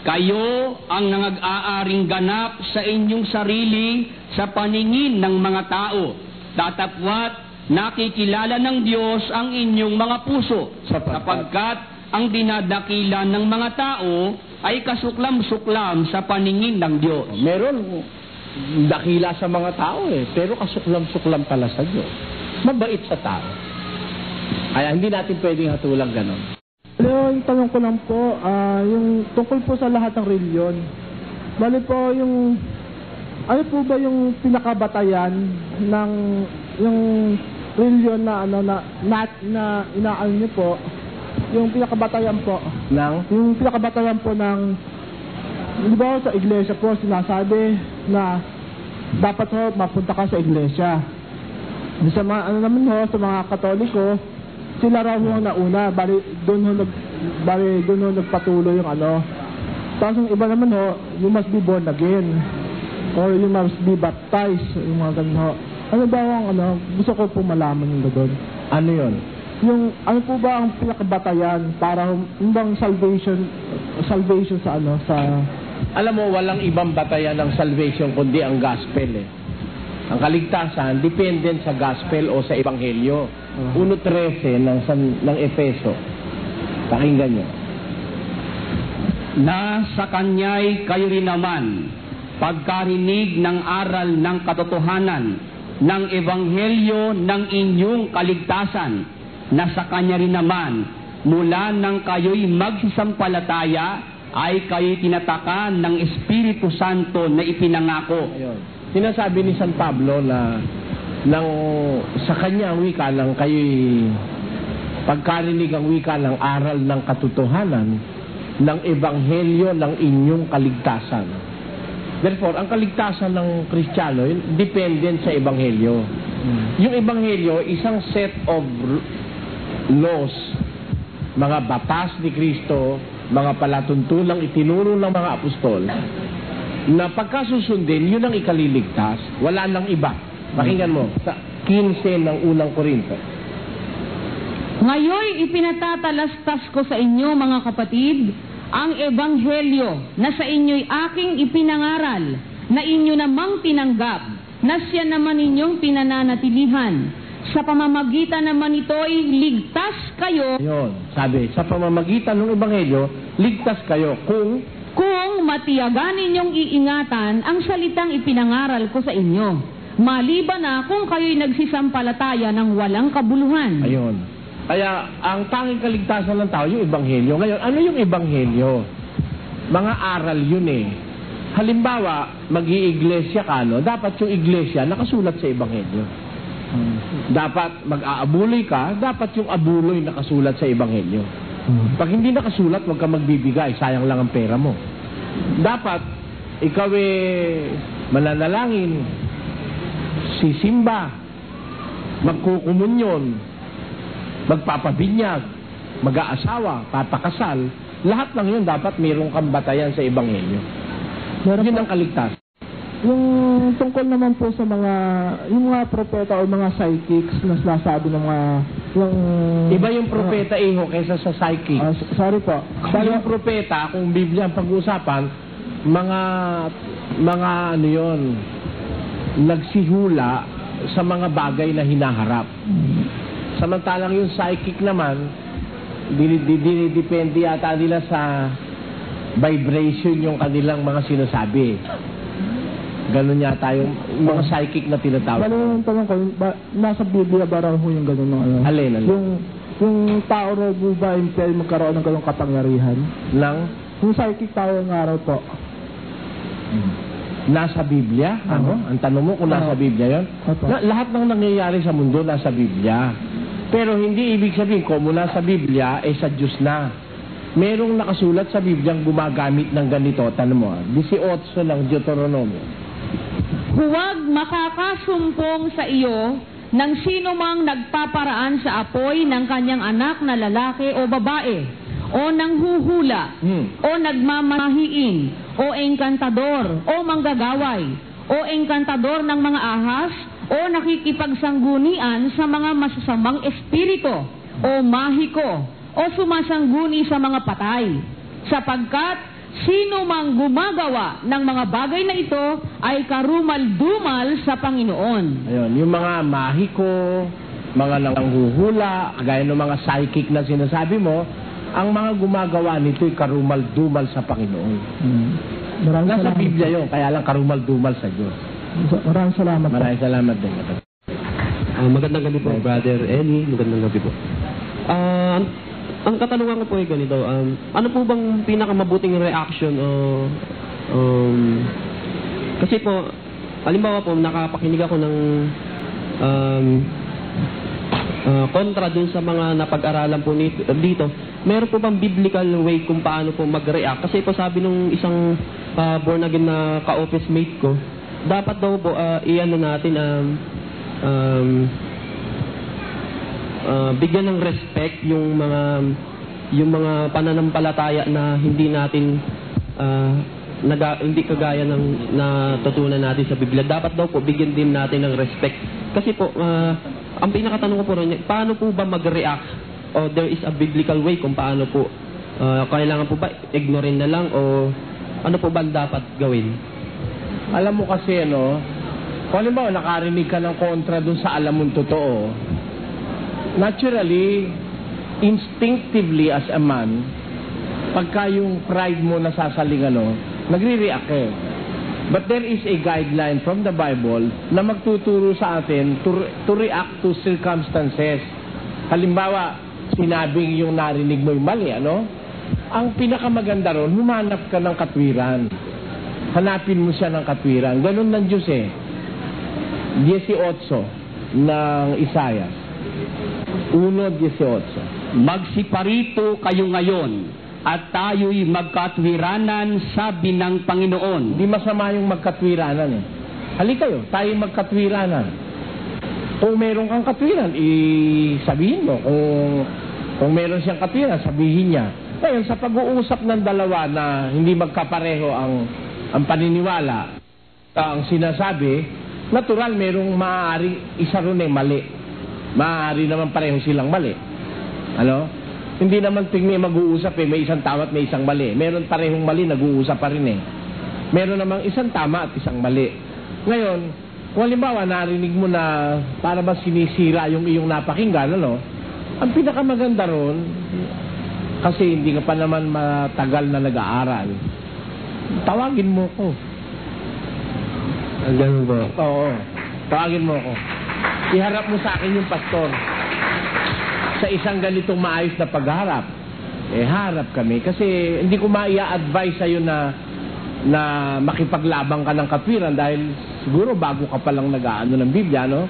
kayo ang nangag-aaring ganap sa inyong sarili sa paningin ng mga tao. Tatapwat, nakikilala ng Diyos ang inyong mga puso, sapagkat ang dinadakilan ng mga tao ay kasuklam-suklam sa paningin ng Diyos. Meron dakila sa mga tao pero kasuklam-suklam pala sa Diyos. Mabait sa tao. Kaya hindi natin pwedeng hatulang ganon. Yung tanong ko lang po, yung tungkol po sa lahat ng reliyon. Bali po yung, ano po ba yung pinakabatayan ng yung reliyon na inaano niyo po, yung pinakabatayan po yung pinakabatayan po ng, di ba sa iglesia po sinasabi na dapat ho mapunta ka sa iglesia. Sa mga ano naman ho, sa mga Katoliko, sila raw ho nauna, bali doon ho nagpatuloy yung ano. Tapos yung iba naman ho, you must be born again or you must be baptized, yung mga ganun ho. Ano ba ang ano, gusto ko po malaman yung doon. Ano yun? Yung ano po ba ang pinakabatayan para yung bang salvation sa ano, sa... Alam mo, walang ibang batayan ng salvation kundi ang gospel eh. Ang kaligtasan, dependent sa gospel o sa ebanghelyo. 1:13 ng Efeso. Pakinggan nyo. Na sa Kanya'y kayo rin naman, pagkarinig ng aral ng katotohanan, ng ebanghelyo ng inyong kaligtasan, na sa Kanya rin naman, mula nang kayo'y magsisampalataya, ay kayo'y tinatakan ng Espiritu Santo na ipinangako. Ayun. Sinasabi ni San Pablo na sa kanya ang wika lang kayo'y pagkarinig ang wika ng aral ng katotohanan ng ebanghelyo ng inyong kaligtasan. Therefore, ang kaligtasan ng Kristiyano dependent sa ebanghelyo. Yung ebanghelyo, isang set of laws, mga batas ni Kristo, mga palatuntunang itinuro ng mga apostol, na pagkasusundin, yun ang ikaliligtas. Wala nang iba. Pakinggan mo. 15 ng unang Korinto. Ngayon ipinatatalastas ko sa inyo mga kapatid ang ebanghelyo na sa inyo'y aking ipinangaral, na inyo namang tinanggap, na siya naman inyong pinananatilihan. Sa pamamagitan naman ito'y ligtas kayo. Yun, sabi, sa pamamagitan ng ebanghelyo, ligtas kayo kung matiyagan ninyong iingatan ang salitang ipinangaral ko sa inyo, maliban na kung kayo'y nagsisampalataya ng walang kabuluhan. Ayun. Kaya, ang tanging kaligtasan ng tao, yung ebanghelyo. Ngayon, ano yung ebanghelyo? Mga aral yun eh. Halimbawa, mag-iiglesia ka, no? Dapat yung iglesia nakasulat sa ebanghelyo. Dapat mag-aabuloy ka, dapat yung abuloy nakasulat sa ebanghelyo. Pag hindi nakasulat, huwag ka magbibigay, sayang lang ang pera mo. Dapat, ikaw mananalangin, sisimba, magkukumunyon, magpapabinyag, mag-aasawa, papakasal, lahat ng yun dapat mayroong kang batayan sa ebanghelyo. Yun ang kaligtasan. Yung tungkol naman po sa yung mga propeta o mga psychics na sinasabi ng mga iba yung propeta kaysa sa psychic. Sorry po. Yung propeta, kung Biblia ang pag-uusapan, mga ano yun, nagsihula sa mga bagay na hinaharap. Samantalang yung psychic naman, depende yata nila sa vibration yung kanilang mga sinasabi. Ganun yata yung mga psychic na tinatawag. Bale yung tanong ko, nasa Biblia ba raw yung ganun ng ano? Alin? Yung tao raw ba pwede magkaroon ng ganung kapangyarihan? Yung psychic tao nga raw po. Nasa Biblia? Ano? Ang tanong mo kung nasa Biblia yun? Lahat ng nangyayari sa mundo nasa Biblia. Pero hindi ibig sabihin, kung mula sa Biblia, sa Diyos na. Merong nakasulat sa Biblia ang gumagamit ng ganito. Tanong mo, 18 ng Deuteronomio. Huwag makakasumpong sa iyo ng sino mang nagpaparaan sa apoy ng kanyang anak na lalaki o babae, o nanghuhula, o nagmamahiin, o engkantador, o manggagaway, o engkantador ng mga ahas, o nakikipagsanggunian sa mga masasamang espiritu, o mahiko, o sumasangguni sa mga patay, sapagkat sino mang gumagawa ng mga bagay na ito ay karumal-dumal sa Panginoon. Ayun, yung mga mahiko, mga nanghuhula, gaya ng mga psychic na sinasabi mo, ang mga gumagawa nito ay karumal-dumal sa Panginoon. Nasa Biblia yun, kaya lang karumal-dumal sa Diyos. Maraming salamat. Maraming salamat din. Magandang gabi po, Brother Eli. Magandang gabi po. Ang katanungan ko po ay ganito, ano po bang pinakamabuting reaction kasi po, halimbawa po, nakapakinig ako ng kontra dun sa mga napag-aralan po dito. Meron po bang biblical way kung paano po mag-react? Kasi po sabi nung isang born again na ka-office mate ko, dapat daw po iyan na natin bigyan ng respect yung mga pananampalataya na hindi natin hindi kagaya ng natutunan natin sa Biblia. Dapat daw po bigyan din natin ng respect. Kasi po ang pinakatanong ko po ron, paano po ba mag-react? O there is a biblical way kung paano po kailangan po ba ignorin na lang o ano po ba dapat gawin? Alam mo kasi kung halimbawa nakarinig ka ng kontra dun sa alam mong totoo, naturally, instinctively as a man, pagka yung pride mo nasasaling nagre-react eh. But there is a guideline from the Bible na magtuturo sa atin to react to circumstances. Halimbawa, sinabing yung narinig mo yung mali, Ang pinakamaganda ron, humanap ka ng katwiran. Hanapin mo siya ng katwiran. Ganun ng Diyos 18 ng Isaiah. 1:18. Magsiparito kayo ngayon at tayo'y magkatwiranan, sabi ng Panginoon. Di masama yung magkatwiranan Halika kayo, tayo'y magkatwiranan. Kung meron kang katwiran, sabihin mo. Kung meron siyang katwiran, sabihin niya. Ngayon, sa pag-uusap ng dalawa na hindi magkapareho ang paniniwala, ang sinasabi, natural, merong maaari, isa ron mali. Maaari naman pareho silang mali. Ano? Hindi naman may mag-uusap may isang tama at may isang mali. Meron parehong mali, nag-uusap pa rin Meron namang isang tama at isang mali. Ngayon, kung halimbawa narinig mo na para ba sinisira yung iyong napakinggan, ano? Ang pinakamaganda ron, kasi hindi ka pa naman matagal na nag-aaral, tawagin mo ko. Ganun ba? Oo. Tawagin mo ko. Iharap mo sa akin yung pastor. Sa isang ganitong maayos na pagharap, harap kami. Kasi hindi ko maia-advise sa'yo na makipaglabang ka ng katwiran dahil siguro bago ka palang nag-aano ng Biblia, no?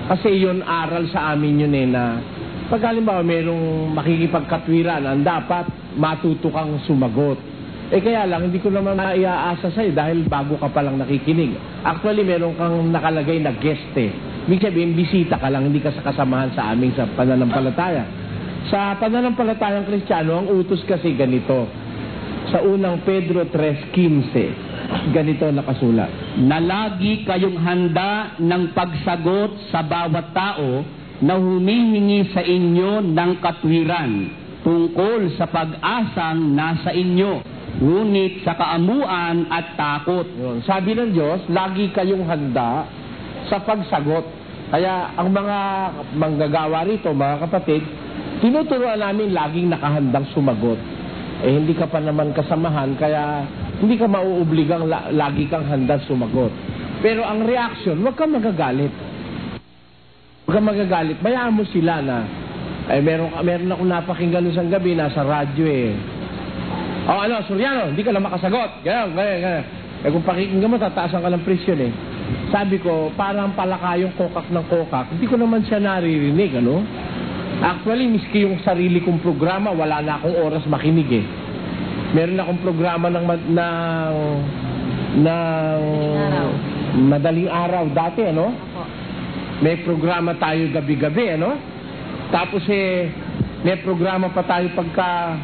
Kasi yun, aral sa amin yun na pag halimbawa merong makikipagkatwiran, ang dapat matuto kang sumagot. Kaya lang, hindi ko naman maiaasa sa'yo dahil bago ka palang nakikinig. Actually, meron kang nakalagay na guest Ibig sabihin, bisita ka lang, hindi ka sa kasamahan sa amin sa pananampalataya. Sa pananampalatayang Kristiyano, ang utos kasi ganito. Sa unang Pedro 3:15, ganito nakasulat. Na lagi kayong handa ng pagsagot sa bawat tao na humihingi sa inyo ng katwiran tungkol sa pag-asang nasa inyo, ngunit sa kaamuan at takot. Sabi ng Diyos, lagi kayong handa sa pagsagot. Kaya ang mga manggagawa rito, mga kapatid, tinuturuan namin laging nakahandang sumagot. Hindi ka pa naman kasamahan, kaya hindi ka mauobligang lagi kang handang sumagot. Pero ang reaction, huwag kang magagalit. Huwag kang magagalit. Bayaan mo sila na, meron akong napakinggan isang gabi, nasa radyo Soriano, hindi ka lang makasagot. Ganyan. Kung pakikinggan mo, tataasan ka ng presyon Sabi ko, parang palakayong kokak ng kokak, hindi ko naman siya naririnig, ano? Actually, miski yung sarili kong programa, wala na akong oras makinig Meron akong programa ng madaling araw dati, ano? May programa tayo gabi-gabi, ano? Tapos may programa pa tayo pagka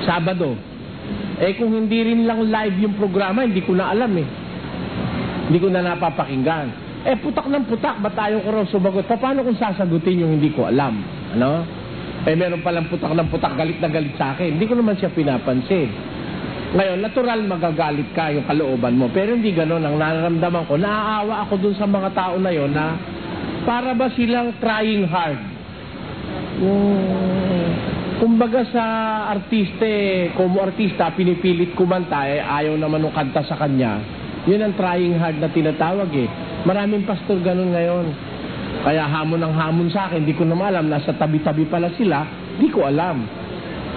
Sabado. Kung hindi rin lang live yung programa, hindi ko na alam Hindi ko na napapakinggan. Putak ng putak, ba't tayo ko raw sumagot? Paano kung sasagutin yung hindi ko alam? Ano? Meron palang putak ng putak, galit na galit sa akin. Hindi ko naman siya pinapansin. Ngayon, natural magagalit ka yung kalooban mo. Pero hindi ganon. Ang nararamdaman ko, naaawa ako dun sa mga tao na yon na para ba silang trying hard. Kumbaga sa artiste, como artista, pinipilit kumanta, ayaw naman nung kanta sa kanya. Yun ang trying hard na tinatawag Maraming pastor ganun ngayon. Kaya hamon ang hamon sa akin, hindi ko naman alam, nasa tabi-tabi pala sila, hindi ko alam.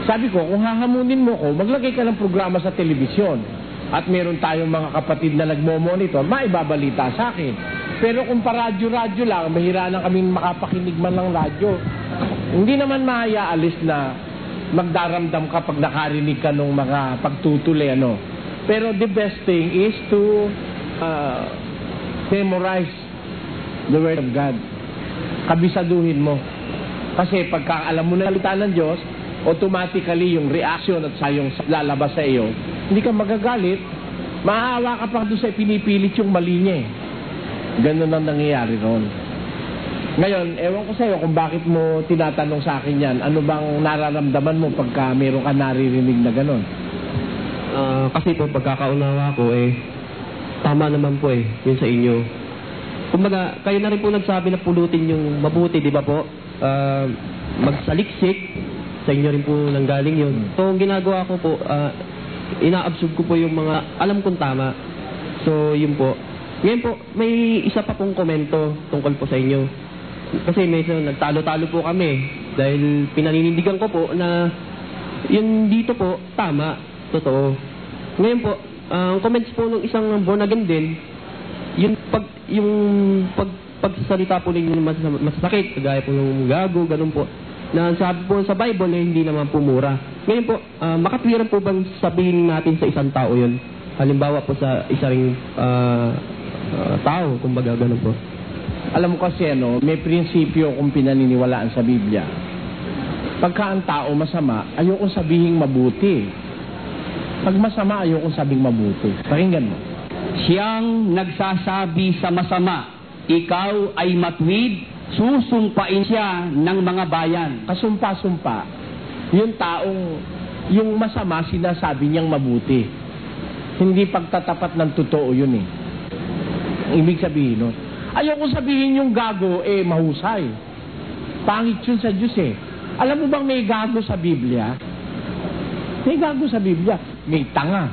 Sabi ko, kung hahamunin mo ko, maglagay ka ng programa sa telebisyon. At meron tayong mga kapatid na nagmo-monitor, maibabalita sa akin. Pero kung paradyo-radyo lang, mahira na kaming makapakinig man ng radyo. Hindi naman maayaalis na magdaramdam ka pag nakarinig ka ng mga pagtutuli, Pero the best thing is to memorize the Word of God. Kabisaduhin mo. Kasi pagka alam mo na salita ng Diyos, automatically yung reaction at sa yung lalabas sa iyo, hindi ka magagalit, maaawa ka pa doon sa pinipilit yung mali niya Ganun ang nangyayari ron. Ngayon, ewan ko sa iyo kung bakit mo tinatanong sa akin yan. Ano bang nararamdaman mo pagka meron ka naririnig na ganun? Kasi po, pagkakaunawa ko, tama naman po yun sa inyo. Kumbaga, kayo na rin po nagsabi na pulutin yung mabuti, di ba po? Magsaliksik, sa inyo rin po nanggaling yun. So, ang ginagawa ko po, ina-absorb ko po yung mga alam kong tama. So, yun po. Ngayon po, may isa pa pong komento tungkol po sa inyo. Kasi may nagtalo-talo po kami dahil pinaninindigan ko po na yun dito po, tama. Totoo. Ngayon po, ang comments po ng isang born again din, yung pagsasalita po ninyo masasakit, kagaya po ng gago, ganun po, na sabi po sa Bible hindi naman po mura. Ngayon po, makatwiran po bang sabihin natin sa isang tao yun? Halimbawa po sa isang tao, kumbaga ganun po. Alam mo kasi may prinsipyo kung pinaniniwalaan sa Biblia. Pagka ang tao masama, ayokong sabihin mabuti. Pag masama, ayokong sabing mabuti. Pakinggan mo. Siyang nagsasabi sa masama, ikaw ay matuwid, susumpain siya ng mga bayan. Kasumpa-sumpa. Yung taong, yung masama, sinasabi niyang mabuti. Hindi pagtatapat ng totoo yun eh. Ibig sabihin nun. Ayoko sabihin yung gago, mahusay. Pangit yun sa Diyos eh. Alam mo bang may gago sa Biblia? May gago sa Biblia. May tanga.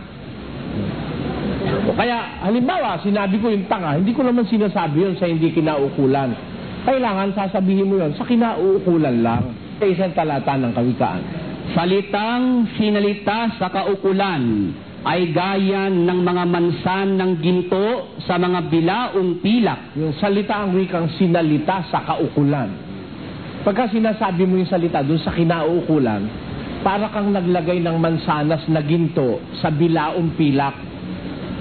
O kaya, halimbawa, sinabi ko yung tanga, hindi ko naman sinasabi yun sa hindi kinaukulan. Kailangan sasabihin mo yun sa kinauukulan lang. Sa isang talata ng Kawikaan. Salitang sinalita sa kaukulan ay gaya ng mga mansan ng ginto sa mga bilaong pilak. Yung salita ang wikang sinalita sa kaukulan. Pagka sinasabi mo yung salita doon sa kinauukulan, para kang naglagay ng mansanas na ginto sa bilaong pilak.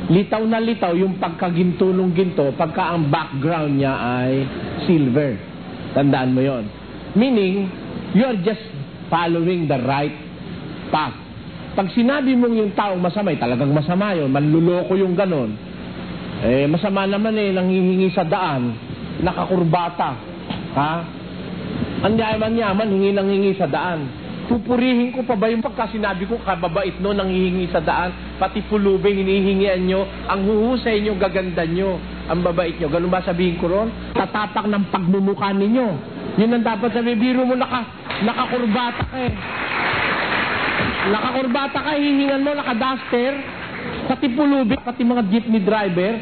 Litaw na litaw yung pagkaginto ng ginto pagka ang background niya ay silver. Tandaan mo yon. Meaning, you're just following the right path. Pag sinabi mong yung taong masama, talagang masama yun, manluloko yung ganon, masama naman nanghihingi sa daan, nakakurbata, ha? Ang yaman-yaman, hingi sa daan. Pupurihin ko pa ba yung pagka sinabi ko, kababait no, nanghihingi sa daan, pati pulubing hinihingian nyo, ang huhusay nyo, gaganda nyo, ang babait nyo. Ganun ba sabihin ko ron? Tatapak ng pagmumukha ninyo. Yun ang dapat sabihin. Biro mo, nakakurbata ka eh. Nakakurbata ka, hihingan mo, nakaduster, pati pulubing, pati mga jeepney driver.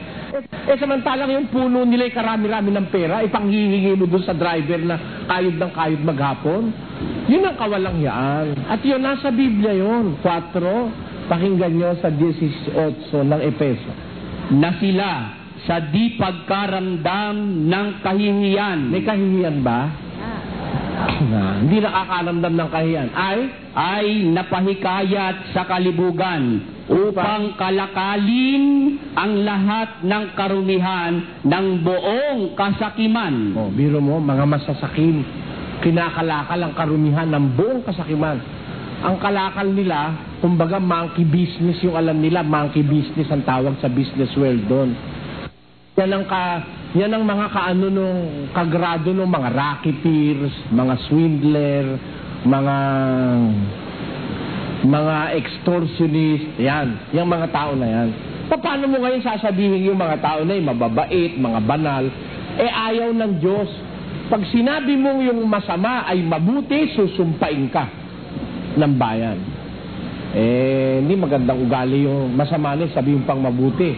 Samantalang yung puno nila karami-rami ng pera, ipanghihingi mo dun sa driver na kayod ng kayod maghapon. Yun ang kawalangyaan. At yun, nasa Biblia yun. 4, pakinggan nyo sa 18 ng Efeso. Na sila sa di pagkaramdam ng kahihiyan. May kahihiyan ba? Hindi nakakaramdam ng kahihiyan. Ay napahikayat sa kalibugan upang kalakalin ang lahat ng karumihan ng buong kasakiman. Biro mo, mga masasakim. Kinakalakal ang karumihan ng buong kasakiman. Ang kalakal nila, kumbaga monkey business yung alam nila. Monkey business ang tawag sa business world doon. Yan ang mga kaano nung kagrado nung mga racketeers, mga swindler, mga extortionist, yan. Yung mga tao na yan. Paano mo ngayon sasabihin yung mga tao na yung mababait, mga banal, ayaw ng Diyos. Pag sinabi mong yung masama ay mabuti, susumpain ka ng bayan. Hindi magandang ugali yung masama na sabihin pang mabuti.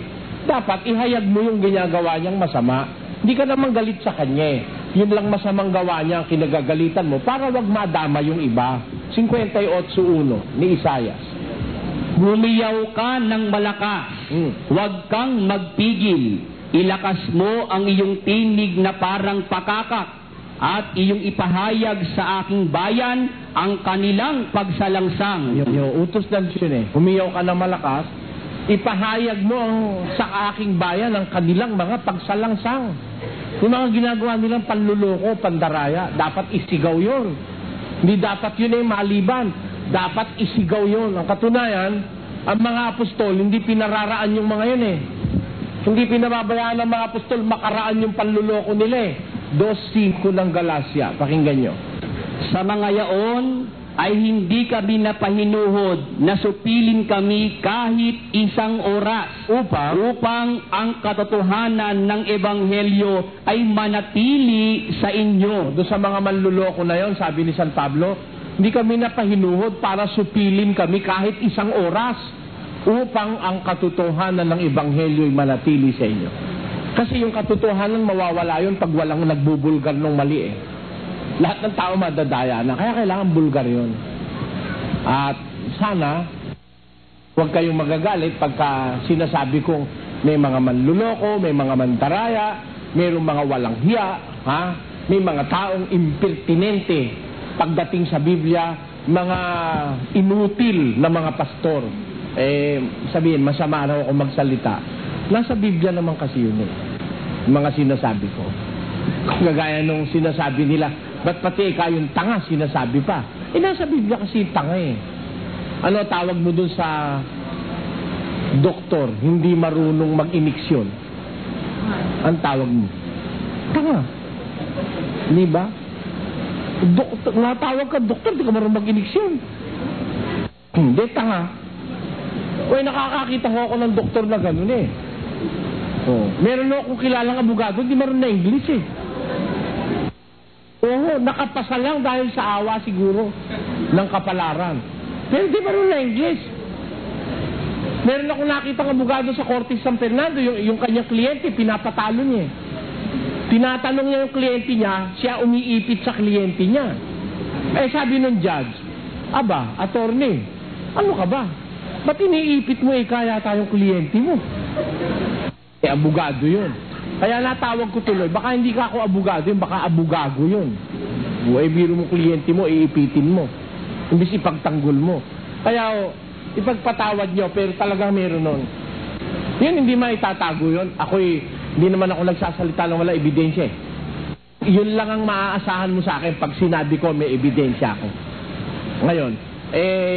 Dapat ihayag mo yung ginagawa niyang masama. Hindi ka naman galit sa kanya. Yun lang masamang gawa niya ang kinagagalitan mo para wag madama yung iba. 58:1 ni Isaias. Bumiyaw ka ng malakas, huwag kang magpigil. Ilakas mo ang iyong tinig na parang pakakak at iyong ipahayag sa aking bayan ang kanilang pagsalangsang. Yung utos ng Diyos Bumiyaw ka ng malakas, ipahayag mo sa aking bayan ang kanilang mga pagsalangsang. Yung mga ginagawa nilang panluloko, pandaraya, dapat isigaw yun. Hindi dapat yun maliban. Dapat isigaw yun. Ang katunayan, ang mga apostol, hindi pinararaan yung mga yun Hindi pinababayaan ng mga apostol, makaraan yung panluloko nila 2:5 ng Galacia. Pakinggan nyo. Sa mga yaon ay hindi kami napahinuhod na supilin kami kahit isang oras upang ang katotohanan ng Ebanghelyo ay manatili sa inyo. Doon sa mga manluloko na yon, sabi ni San Pablo, hindi kami napahinuhod para supilin kami kahit isang oras upang ang katotohanan ng Ebanghelyo ay manatili sa inyo. Kasi yung katotohanan mawawala yun pag walang nagbubulgar ng mali Lahat ng tao madadaya na, kaya kailangan bulgar yun. At sana, huwag kayong magagalit pagka sinasabi kong may mga manluloko, may mga mantaraya, mayroong mga walang hiya, may mga taong impertinente pagdating sa Biblia, mga inutil na mga pastor. Sabihin, masama raw ako magsalita. Nasa Biblia naman kasi yun mga sinasabi ko. Kagaya nung sinasabi nila, ba't pati kayong tanga sinasabi pa? Nasa Biblia kasi tanga Ano tawag mo dun sa doktor, hindi marunong mag-iniksyon, ang tawag mo? Tanga. Di ba? Doktor, natawag ka doktor, di ka marunong mag-iniksyon. Hindi, tanga. Uy, nakakakita ko ako ng doktor na gano'n eh. Oh. Meron akong kilalang abogado, di marunong na English eh. Oo, nakapasa lang dahil sa awa siguro ng kapalaran. Pero di marunong na English. Meron akong nakita ng abogado sa Korte San Fernando, yung kanyang kliyente, pinapatalo niya. Tinatanong niya yung kliyente niya, siya umiipit sa kliyente niya. Eh sabi ng judge, aba, attorney, ano ka ba? Ba't iniipit mo kaya tayong kliyente mo? Eh, abogado yun. Kaya natawag ko tuloy, baka hindi ka ako abogado yun, baka abogago yun. Eh, biro mo kliyente mo, iipitin mo. Imbis ipagtanggol mo. Kaya, ipagpatawad nyo, pero talagang meron nun. Yan, hindi maitatago yun. Hindi naman ako nagsasalita ng wala ebidensya eh. Yun lang ang maaasahan mo sa akin pag sinabi ko may ebidensya ako. Ngayon,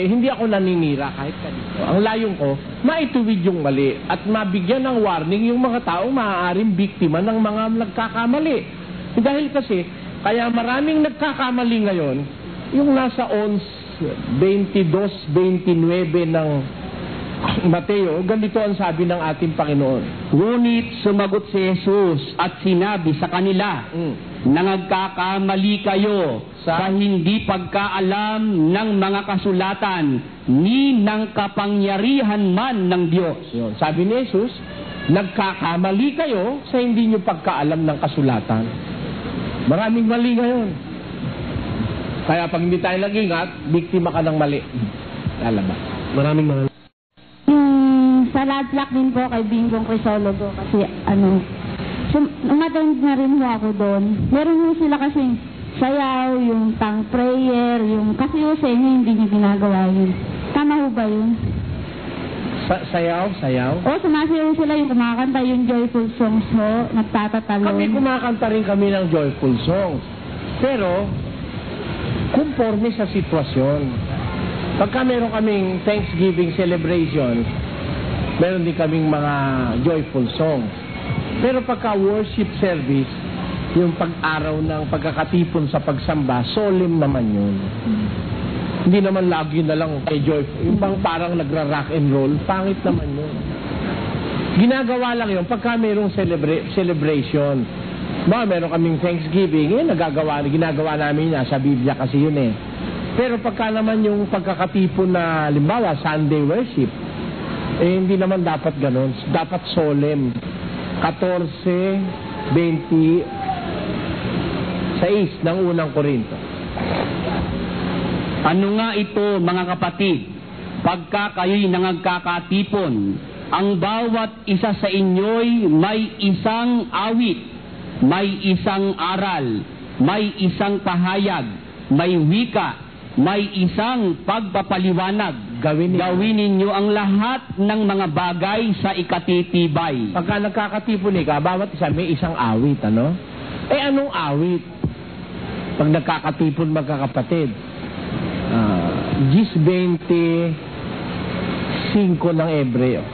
hindi ako naninira kahit kanito. Ang layong ko, maituwid yung mali at mabigyan ng warning yung mga taong maaaring biktima ng mga nagkakamali. Dahil kasi, kaya maraming nagkakamali ngayon, yung nasa 22-29 ng Mateo, ganito ang sabi ng ating Panginoon. Ngunit sumagot si Jesus at sinabi sa kanila, na nagkakamali kayo sa hindi pagkaalam ng mga kasulatan ni ng kapangyarihan man ng Diyos. Yun. Sabi ni Jesus, nagkakamali kayo sa hindi nyo pagkaalam ng kasulatan. Maraming mali ngayon. Kaya pag hindi tayo nag-ingat, biktima ka ng mali. Lalabas. Maraming mali. Sa Ladlak din po kay Bingbong Crisologo kasi umattend na rin ho ako doon. Meron ho sila kasing sayaw, yung tang prayer, yung kasi ho sa inyo hindi niyo ginagawa yun. Tama ho ba yun? Sayaw? O, sumasayaw sila yung kumakanta, yung joyful songs ho, nagtatatalon. Kami kumakanta rin kami ng joyful songs. Pero, conforme sa sitwasyon. Pagka meron kaming Thanksgiving celebration, meron din kaming mga joyful songs. Pero pagka worship service, yung pag-araw ng pagkakatipon sa pagsamba, solemn naman yun. Hindi naman lagi na lang kay joyful. Yung bang parang nagra-rock and roll, pangit naman yun. Ginagawa lang yun pagka merong celebration. Meron kaming Thanksgiving, ginagawa namin yan sa Biblia kasi yun eh. Pero pagka naman yung pagkakatipon na, limbawa, Sunday worship, hindi naman dapat ganun. Dapat solemn. 14:26 ng unang Korinto. Ano nga ito, mga kapatid? Pagka kayo'y nangagkakatipon, ang bawat isa sa inyo'y may isang awit, may isang aral, may isang pahayag, may wika, may isang pagpapaliwanag. Gawin ninyo ang lahat ng mga bagay sa ikatitibay. Pagka nagkakatipon ka, bawat isa may isang awit, ano? Anong awit? Pag nagkakatipon magkakapatid, 10:25 ng Hebreo.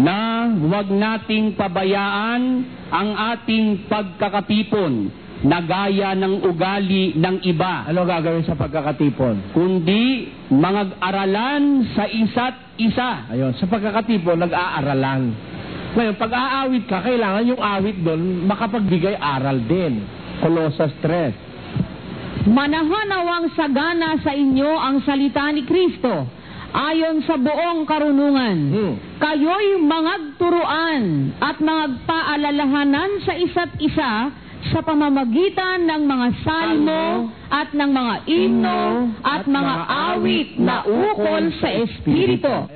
Na huwag nating pabayaan ang ating pagkakatipon na gaya ng ugali ng iba. Ano gagawin sa pagkakatipon? Kundi mag-aralan sa isa't isa. Ayun, sa pagkakatipon, nag-aaralan. Ngayon, pag aawit ka, kailangan yung awit doon makapagbigay aral din. Colossus 3. Manahanawang sagana sa inyo ang salita ni Kristo ayon sa buong karunungan. Kayo'y mangagturuan at mangagpaalalahanan sa isa't isa sa pamamagitan ng mga salmo at ng mga himno at mga awit na ukol sa Espiritu.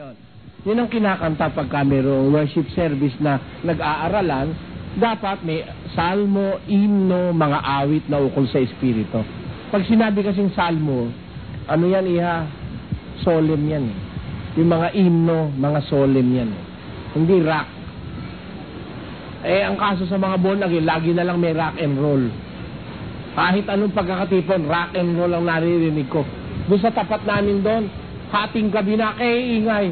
Yun ang kinakanta pagka mayroong worship service na nag-aaralan, dapat may salmo, himno, mga awit na ukol sa Espiritu. Pag sinabi kasing salmo, ano yan iha? Solemn yan. Yung mga himno, mga solemn yan. Hindi rock. Ang kaso sa mga born again, lagi na lang may rock and roll. Kahit anong pagkakatipon, rock and roll ang naririnig ko. Doon sa tapat namin doon, hating gabi na ingay.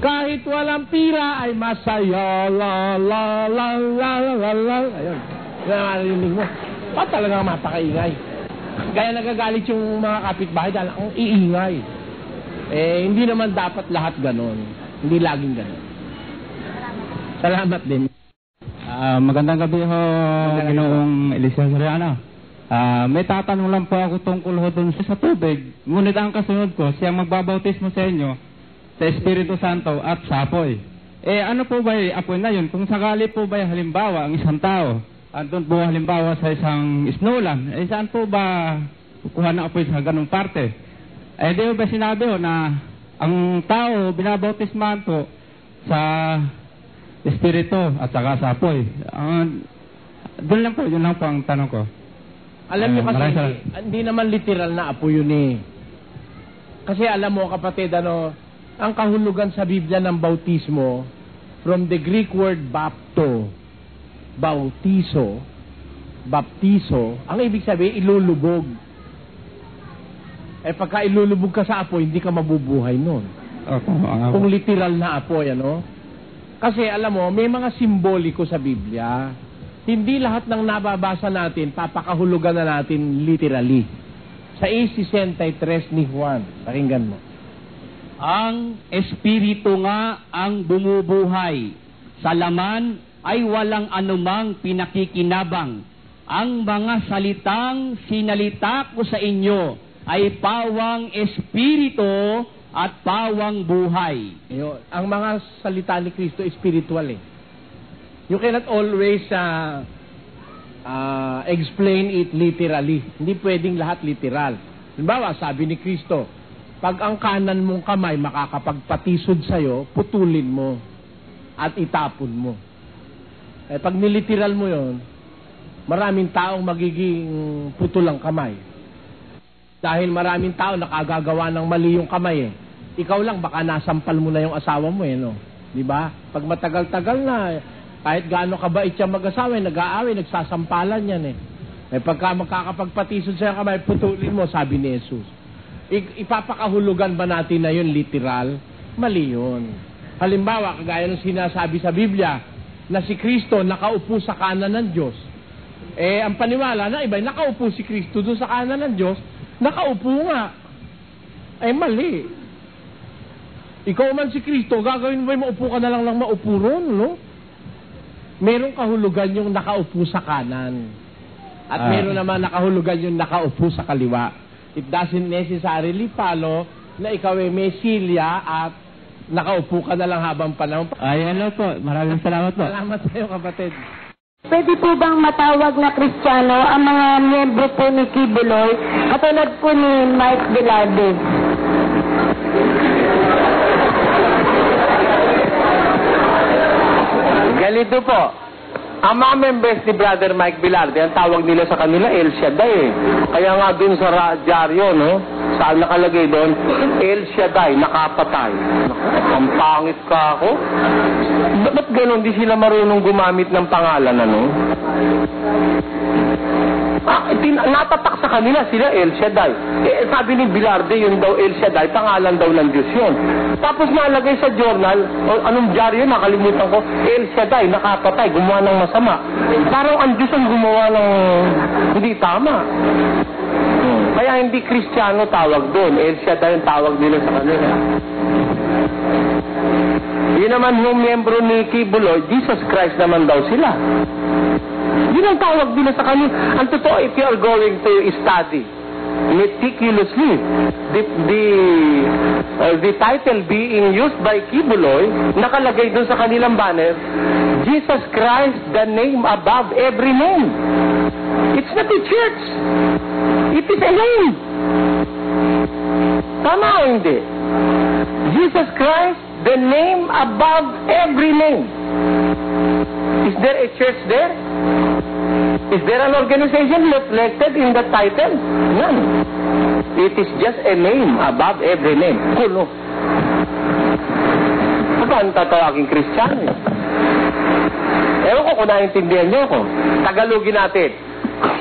Kahit walang pira ay masaya. La la la la la la. Ayun. Yan ang marinig mo. Ba't talaga mapakaingay? Kaya nagagalit yung mga kapitbahay dahil ang iingay. Eh, hindi naman dapat lahat ganon. Hindi laging ganon. Salamat din. Magandang gabi ho, Ginoong Eliseo Soriano. May tatanong lang po ako tungkol ho dun sa tubig. Ngunit ang kasunod ko, siyang magbabautismo sa inyo sa Espiritu Santo at sa apoy. Ano po ba apoy na yun? Kung sakali po ba halimbawa ang isang tao, andun po halimbawa sa isang snowland, saan po ba kukuha ng apoy sa ganung parte? Di ba sinabi ho na ang tao binabautismahan po sa Espiritu at saka sa apoy. Doon lang po, yun lang po ang tanong ko. Alam niyo kasi, hindi naman literal na apoy yun eh. Kasi alam mo kapatid, ang kahulugan sa Biblia ng bautismo, from the Greek word bapto, baptizo, ang ibig sabihin, ilulubog. Pagka ilulubog ka sa apoy, hindi ka mabubuhay nun. Kung literal na apoy, Kasi alam mo, may mga simboliko sa Biblia. Hindi lahat ng nababasa natin, papakahulugan na natin literally. Sa A63 ni Juan, pakinggan mo. Ang Espiritu nga ang bumubuhay. Sa laman ay walang anumang pinakikinabang. Ang mga salitang sinalita ko sa inyo ay pawang Espiritu at pawang buhay. Ang mga salita ni Kristo, spiritual eh. You cannot always explain it literally. Hindi pwedeng lahat literal. Halimbawa, sabi ni Kristo, pag ang kanan mong kamay makakapagpatisod sa'yo, putulin mo at itapon mo. Pag niliteral mo yon, maraming taong magiging putulang kamay. Dahil maraming tao nakagagawa ng mali yung kamay eh. Ikaw lang, baka nasampal mo na yung asawa mo eh, no? Diba? Pag matagal-tagal na, kahit gaano kabait siya mag-asawa, nag-aaway, nagsasampalan yan eh. Pagka magkakapagpatisod sa'yo kamay, putulin mo, sabi ni Jesus. Ipapakahulugan ba natin na yun literal? Mali yun. Halimbawa, kagaya ng sinasabi sa Biblia, na si Kristo nakaupo sa kanan ng Diyos. Ang paniwala na iba, nakaupo si Kristo doon sa kanan ng Diyos, nakaupo nga. Mali. Ikaw man si Kristo, gagawin mo maupo ka na lang maupo ron, no? Merong kahulugan yung nakaupo sa kanan. At meron naman nakahulugan yung nakaupo sa kaliwa. It doesn't necessarily follow na ikaw ay may silya at nakaupo ka na lang habang panahon. Hello po. Maraming salamat po. Salamat sa iyo, kapatid. Pwede po bang matawag na Kristiyano ang mga miyembro po ni Kibuloy katulad po ni Mike Velarde? Ganito po, ang mga members ni Brother Mike Velarde, ang tawag nila sa kanila El Shaddai eh. Kaya nga dun sa dyaryo, no? Saan nakalagay doon? El Shaddai, nakapatay. Ang pangit ka ako. Ba't ganun? Di sila marunong gumamit ng pangalan, natatak sa kanila sila El Shaddai. Sabi ni Velarde, yun daw El Shaddai, pangalan daw ng Diyos yun. Tapos nalagay sa journal, anong dyaryo, nakalimutan ko, El Shaddai, nakapatay, gumawa ng masama. Parang ang Diyos ang gumawa ng hindi tama. Kaya hindi Kristiyano tawag doon. El Shaddai ang tawag nila sa kanila. Yun naman yung miyembro ni Kibuloy, Jesus Christ naman daw sila. Yun ang tawag nila sa kanila. Ang totoo, if you are going to study meticulously, the title being used by Kibuloy, nakalagay doon sa kanilang banner, Jesus Christ, the name above every name. It's not a church. It is a name. Tama o hindi? Jesus Christ, the name above every name. Is there a church there? Is there an organization reflected in the title? None. It is just a name above every name. Kulo. Ano ang tatawaging Kristiyano? Ewan ko kung naintindihan niyo ako. Tagalogin natin.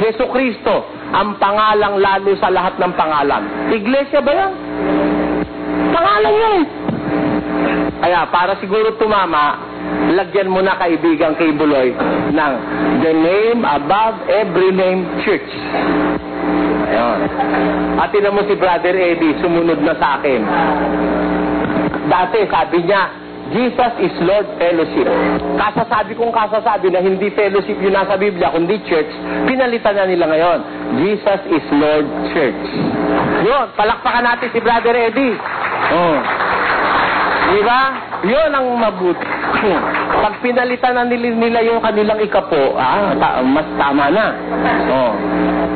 Jesu Kristo, ang pangalang lalo sa lahat ng pangalan. Iglesia ba yan? Pangalan yun. Kaya para siguro tumama, lagyan mo na kaibigang Kibuloy ng the name above every name church. Ayun. At tinan mo si Brother Eddie, sumunod na sa akin. Dati sabi niya, Jesus is Lord Fellowship. Kasasabi na hindi fellowship yung nasa Biblia, kundi church, pinalitan na nila ngayon. Jesus is Lord Church. Yun, palakpakan natin si Brother Eddie. Oh. Diba? Yun ang mabuti. Pag pinalitan na nila yung kanilang ikapo, mas tama na. Oh.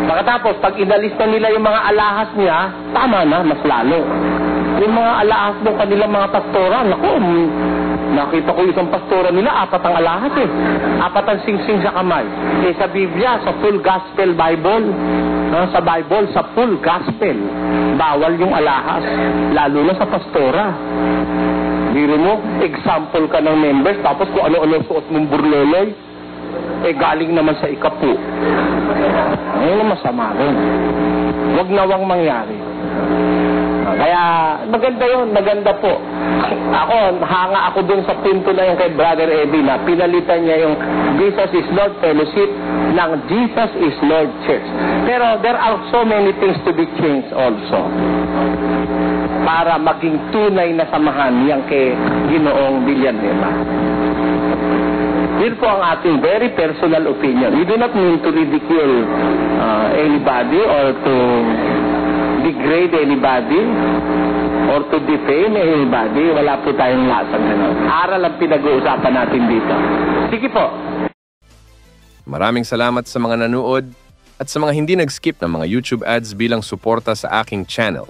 Pagkatapos, pag inalis na nila yung mga alahas niya, tama na, mas lalo. Yung mga alahas ng kanilang mga pastora, naku, nakita ko isang pastora nila, 4 ang alahas eh. 4 ang sing-sing sa kamay. Eh sa Biblia, sa full gospel Bible, sa Bible, sa full gospel, bawal yung alahas, lalo na sa pastora. Biro mo, example ka ng members, tapos kung ano-ano suot mong burloloy, eh galing naman sa ikapu. Ayun ang masama rin. Huwag nawang mangyari. Kaya maganda yun, maganda po. Ako, hanga ako dun sa punto na yung kay Brother Eddie na pinalitan niya yung Jesus is Lord Fellowship ng Jesus is Lord Church. Pero there are so many things to be changed also para maging tunay na samahan yang kay Ginoong Villanueva. Here po ang ating very personal opinion. We do not mean to ridicule anybody or to degrade anybody or to defame anybody. Wala po tayong lasang gano'n. Aral ang pinag-uusapan natin dito. Sige po. Maraming salamat sa mga nanood at sa mga hindi nag-skip ng mga YouTube ads bilang suporta sa aking channel.